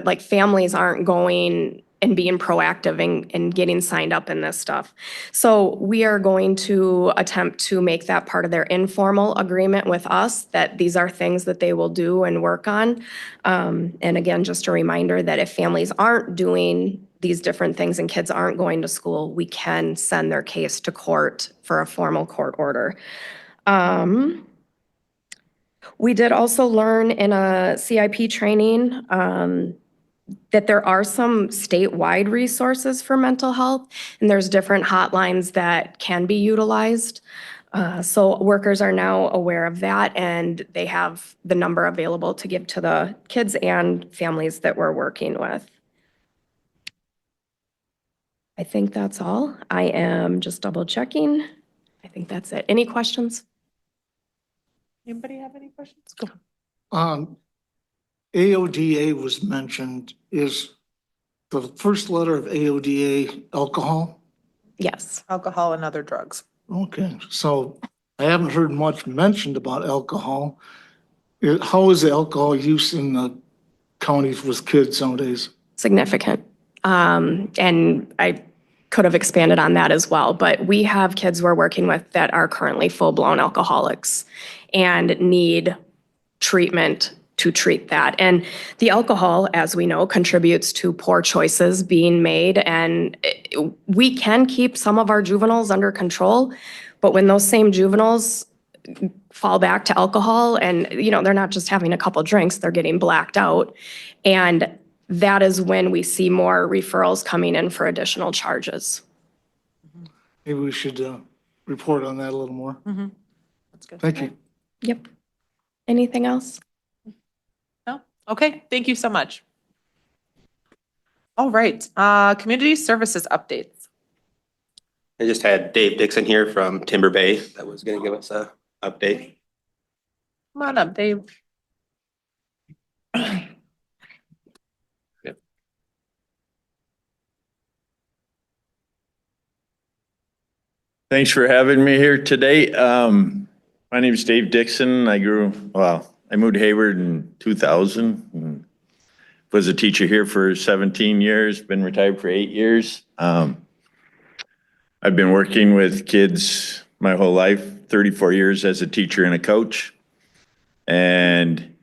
[SPEAKER 10] like families aren't going and being proactive and getting signed up in this stuff. So we are going to attempt to make that part of their informal agreement with us, that these are things that they will do and work on. And again, just a reminder that if families aren't doing these different things and kids aren't going to school, we can send their case to court for a formal court order. We did also learn in a CIP training that there are some statewide resources for mental health, and there's different hotlines that can be utilized. So workers are now aware of that, and they have the number available to give to the kids and families that we're working with. I think that's all. I am just double checking. I think that's it. Any questions?
[SPEAKER 6] Anybody have any questions? Go.
[SPEAKER 3] AODA was mentioned. Is the first letter of AODA alcohol?
[SPEAKER 10] Yes.
[SPEAKER 6] Alcohol and other drugs.
[SPEAKER 3] Okay, so I haven't heard much mentioned about alcohol. How is the alcohol use in the counties with kids nowadays?
[SPEAKER 10] Significant. And I could have expanded on that as well, but we have kids we're working with that are currently full-blown alcoholics and need treatment to treat that. And the alcohol, as we know, contributes to poor choices being made. And we can keep some of our juveniles under control, but when those same juveniles fall back to alcohol and, they're not just having a couple drinks, they're getting blacked out. And that is when we see more referrals coming in for additional charges.
[SPEAKER 3] Maybe we should report on that a little more.
[SPEAKER 6] That's good.
[SPEAKER 3] Thank you.
[SPEAKER 10] Yep. Anything else?
[SPEAKER 6] No? Okay, thank you so much. All right, community services updates.
[SPEAKER 11] I just had Dave Dixon here from Timber Bay that was gonna give us a update.
[SPEAKER 6] Come on up, Dave.
[SPEAKER 12] Thanks for having me here today. My name is Dave Dixon. I moved to Hayward in 2000. And was a teacher here for 17 years, been retired for 8 years. I've been working with kids my whole life, 34 years as a teacher and a coach. And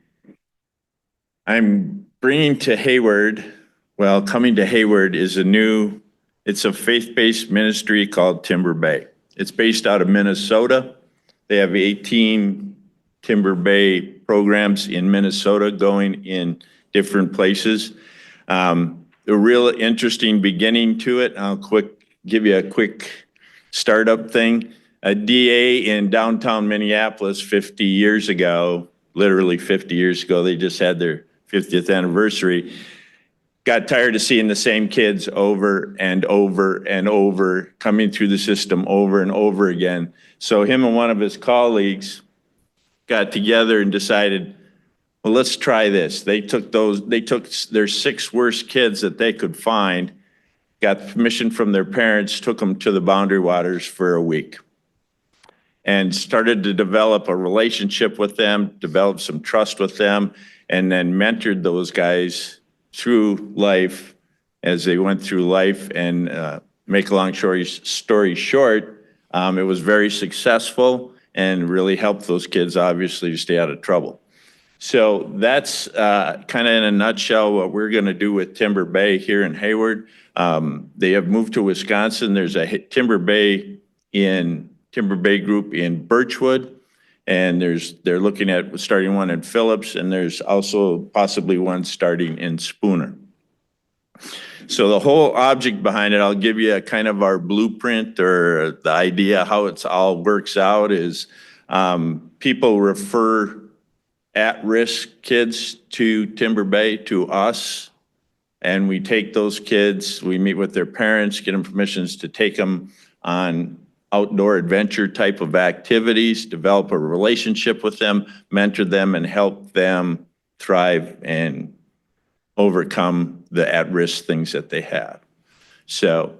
[SPEAKER 12] I'm bringing to Hayward, coming to Hayward is it's a faith-based ministry called Timber Bay. It's based out of Minnesota. They have 18 Timber Bay programs in Minnesota going in different places. A real interesting beginning to it. I'll give you a quick startup thing. A DA in downtown Minneapolis 50 years ago, literally 50 years ago, they just had their 50th anniversary, got tired of seeing the same kids over and over and over, coming through the system over and over again. So him and one of his colleagues got together and decided, well, let's try this. They took their 6 worst kids that they could find, got permission from their parents, took them to the Boundary Waters for a week, and started to develop a relationship with them, develop some trust with them, and then mentored those guys through life as they went through life. And make a long story short, it was very successful and really helped those kids obviously to stay out of trouble. So that's kind of in a nutshell what we're going to do with Timber Bay here in Hayward. They have moved to Wisconsin. There's a Timber Bay group in Birchwood. And they're looking at starting one in Phillips, and there's also possibly one starting in Spooner. So the whole object behind it, I'll give you a kind of our blueprint or the idea how it's all works out is people refer at-risk kids to Timber Bay, to us, and we take those kids, we meet with their parents, get them permissions to take them on outdoor adventure type of activities, develop a relationship with them, mentor them, and help them thrive and overcome the at-risk things that they have. So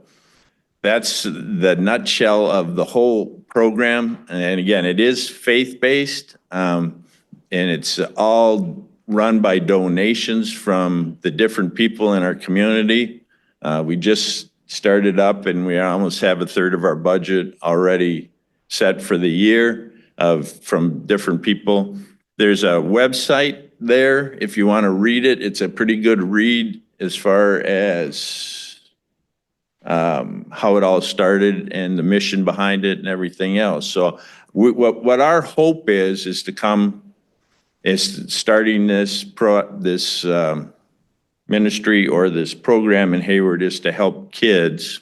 [SPEAKER 12] that's the nutshell of the whole program. And again, it is faith-based, and it's all run by donations from the different people in our community. We just started up and we almost have a third of our budget already set for the year from different people. There's a website there if you want to read it. It's a pretty good read as far as how it all started and the mission behind it and everything else. So what our hope is to come is starting this ministry or this program in Hayward is to help kids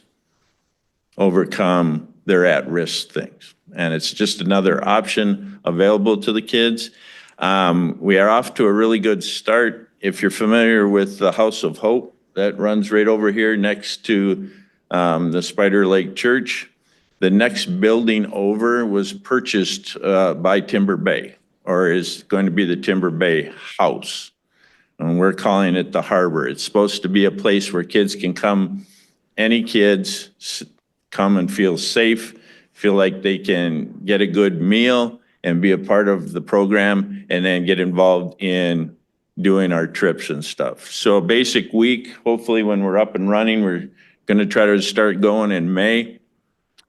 [SPEAKER 12] overcome their at-risk things. And it's just another option available to the kids. We are off to a really good start. If you're familiar with the House of Hope, that runs right over here next to the Spider Lake Church. The next building over was purchased by Timber Bay, or is going to be the Timber Bay House. And we're calling it the Harbor. It's supposed to be a place where kids can come, any kids come and feel safe, feel like they can get a good meal and be a part of the program, and then get involved in doing our trips and stuff. So a basic week, hopefully when we're up and running, we're going to try to start going in May,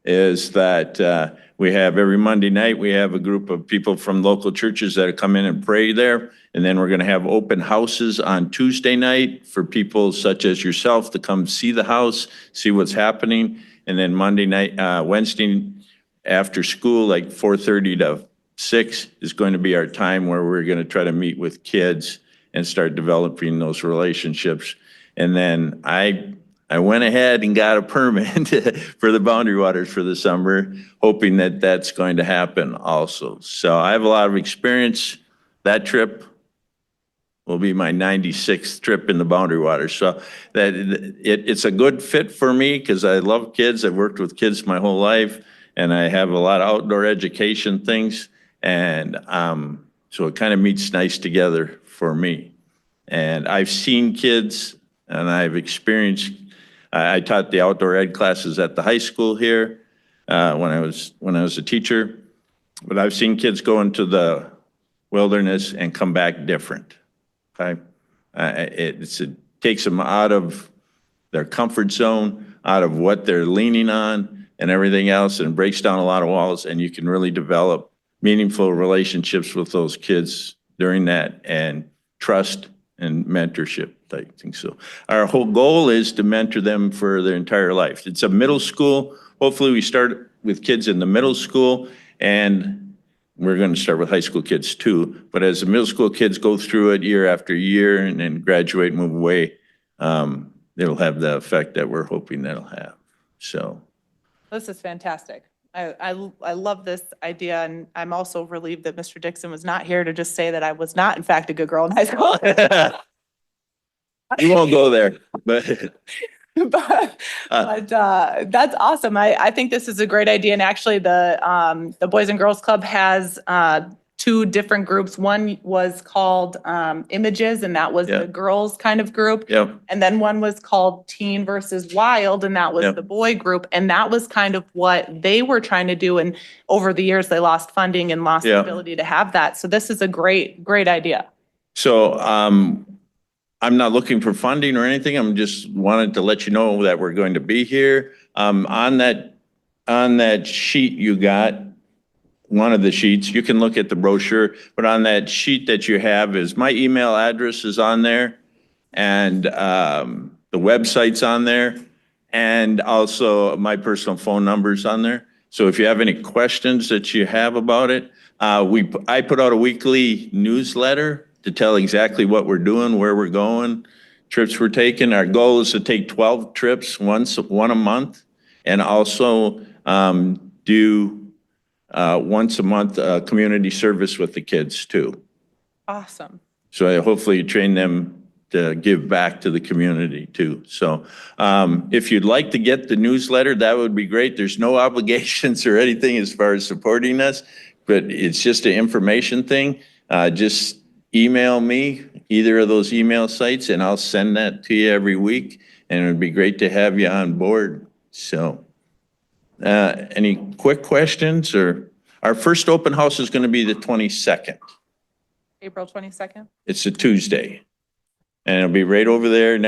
[SPEAKER 12] is that we have every Monday night, we have a group of people from local churches that come in and pray there. And then we're going to have open houses on Tuesday night for people such as yourself to come see the house, see what's happening. And then Wednesday after school, like 4:30 to 6 is going to be our time where we're going to try to meet with kids and start developing those relationships. And then I went ahead and got a permit for the Boundary Waters for the summer, hoping that that's going to happen also. So I have a lot of experience. That trip will be my 96th trip in the Boundary Waters. So that it's a good fit for me because I love kids. I've worked with kids my whole life, and I have a lot of outdoor education things. And so it kind of meets nice together for me. And I've seen kids, and I've experienced. I taught the outdoor ed classes at the high school here when I was a teacher. But I've seen kids go into the wilderness and come back different. Okay, it takes them out of their comfort zone, out of what they're leaning on and everything else, and breaks down a lot of walls, and you can really develop meaningful relationships with those kids during that, and trust and mentorship type thing. So our whole goal is to mentor them for their entire life. It's a middle school. Hopefully we start with kids in the middle school, and we're going to start with high school kids too. But as the middle school kids go through it year after year and then graduate, move away, it'll have the effect that we're hoping that'll have. So.
[SPEAKER 6] This is fantastic. I love this idea, and I'm also relieved that Mr. Dixon was not here to just say that I was not in fact a good girl in high school.
[SPEAKER 12] You won't go there, but.
[SPEAKER 6] But that's awesome. I think this is a great idea. And actually the Boys and Girls Club has two different groups. One was called Images, and that was the girls kind of group.
[SPEAKER 12] Yep.
[SPEAKER 6] And then one was called Teen versus Wild, and that was the boy group. And that was kind of what they were trying to do. And over the years, they lost funding and lost the ability to have that. So this is a great idea.
[SPEAKER 12] So I'm not looking for funding or anything. I'm just wanted to let you know that we're going to be here. On that sheet you got, one of the sheets. You can look at the brochure, but on that sheet that you have is my email address is on there, and the website's on there, and also my personal phone number's on there. So if you have any questions that you have about it, I put out a weekly newsletter to tell exactly what we're doing, where we're going, trips we're taking. Our goal is to take 12 trips, one a month, and also do once a month community service with the kids too.
[SPEAKER 6] Awesome.
[SPEAKER 12] So hopefully you train them to give back to the community too. So if you'd like to get the newsletter, that would be great. There's no obligations or anything as far as supporting us, but it's just an information thing. Just email me, either of those email sites, and I'll send that to you every week. And it would be great to have you on board. So any quick questions? Or our first open house is going to be the 22nd.
[SPEAKER 6] April 22nd?
[SPEAKER 12] It's a Tuesday. And it'll be right over there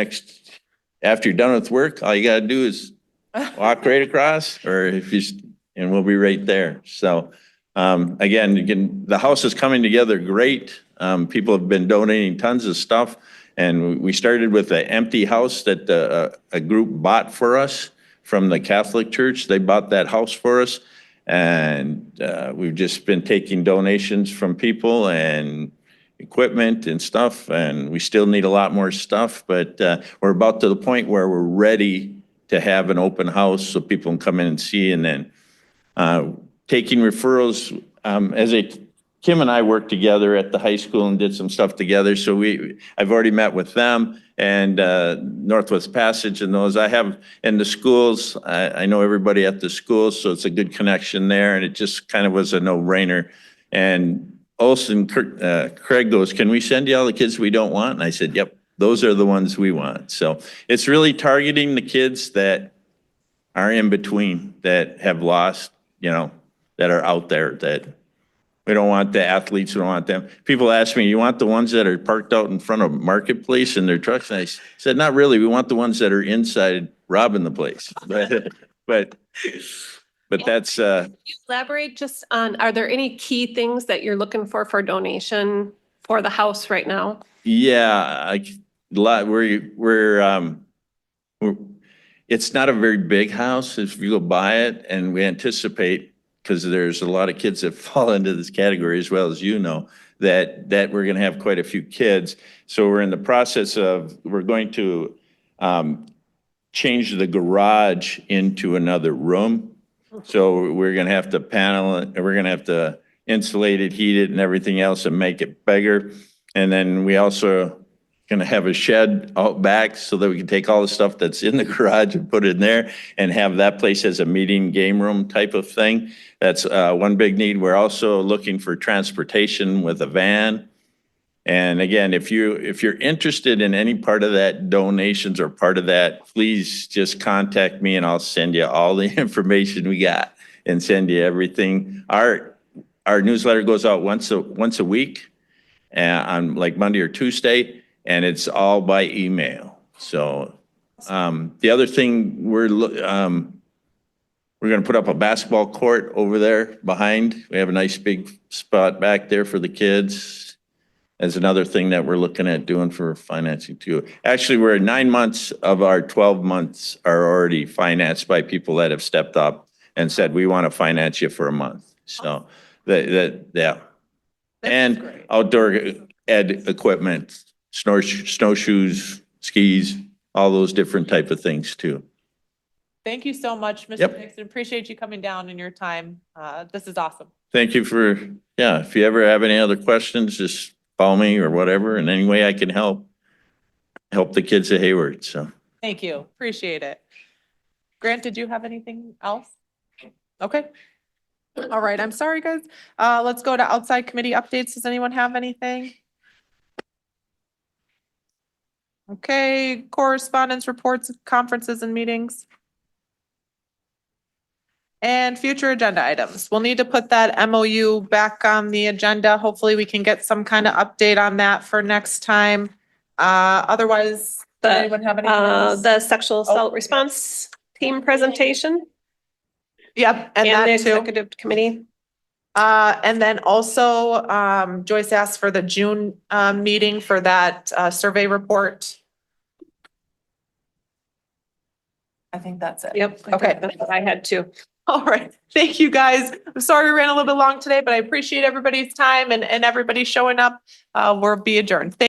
[SPEAKER 12] after you're done with work, all you gotta do is walk right across, or and we'll be right there. So, again, the house is coming together great. People have been donating tons of stuff. And we started with an empty house that a group bought for us from the Catholic Church. They bought that house for us. And we've just been taking donations from people and equipment and stuff, and we still need a lot more stuff, but we're about to the point where we're ready to have an open house so people can come in and see. And then taking referrals, Kim and I worked together at the high school and did some stuff together. So I've already met with them and Northwest Passage and those. I have in the schools, I know everybody at the schools, so it's a good connection there, and it just kind of was a no-brainer. And Olson, Craig goes, can we send you all the kids we don't want? And I said, yep, those are the ones we want. So it's really targeting the kids that are in between, that have lost, that are out there, that we don't want the athletes, we don't want them. People ask me, you want the ones that are parked out in front of Marketplace in their trucks? And I said, not really. We want the ones that are inside robbing the place. But that's,
[SPEAKER 4] Can you elaborate just on, are there any key things that you're looking for donation for the house right now?
[SPEAKER 12] yeah, it's not a very big house if you go buy it, and we anticipate, because there's a lot of kids that fall into this category as well as that we're gonna have quite a few kids. So we're in the process of, we're going to change the garage into another room. So we're gonna have to panel it, and we're gonna have to insulate it, heat it, and everything else, and make it bigger. And then we also gonna have a shed out back so that we can take all the stuff that's in the garage and put it in there and have that place as a meeting game room type of thing. That's one big need. We're also looking for transportation with a van. And again, if you're interested in any part of that, donations or part of that, please just contact me and I'll send you all the information we got and send you everything. Our newsletter goes out once a week on like Monday or Tuesday, and it's all by email. So the other thing, we're going to put up a basketball court over there behind. We have a nice big spot back there for the kids. As another thing that we're looking at doing for financing too. Actually, we're 9 months of our 12 months are already financed by people that have stepped up and said, we want to finance you for a month. So yeah. And outdoor ed equipment, snowshoes, skis, all those different type of things too.
[SPEAKER 6] Thank you so much, Mr.
[SPEAKER 12] Yep.
[SPEAKER 6] Dixon. Appreciate you coming down and your time. This is awesome.
[SPEAKER 12] Thank you if you ever have any other questions, just call me or whatever, and any way I can help the kids at Hayward, so.
[SPEAKER 6] Thank you. Appreciate it. Grant, did you have anything else? Okay. All right. I'm sorry, guys. Let's go to outside committee updates. Does anyone have anything? Okay, correspondence, reports, conferences and meetings. And future agenda items. We'll need to put that MOU back on the agenda. Hopefully we can get some kind of update on that for next time. Otherwise, does anyone have anything else?
[SPEAKER 4] The sexual assault response team presentation
[SPEAKER 6] Yep, and
[SPEAKER 4] and the
[SPEAKER 6] that too.
[SPEAKER 4] executive committee.
[SPEAKER 6] And then also, Joyce asked for the June, meeting for that, survey report. I think that's it.
[SPEAKER 4] Yep.
[SPEAKER 6] Okay.
[SPEAKER 4] That's what I had too.
[SPEAKER 6] All right. Thank you, guys. I'm sorry we ran a little bit long today, but I appreciate everybody's time and everybody showing up. We'll be adjourned.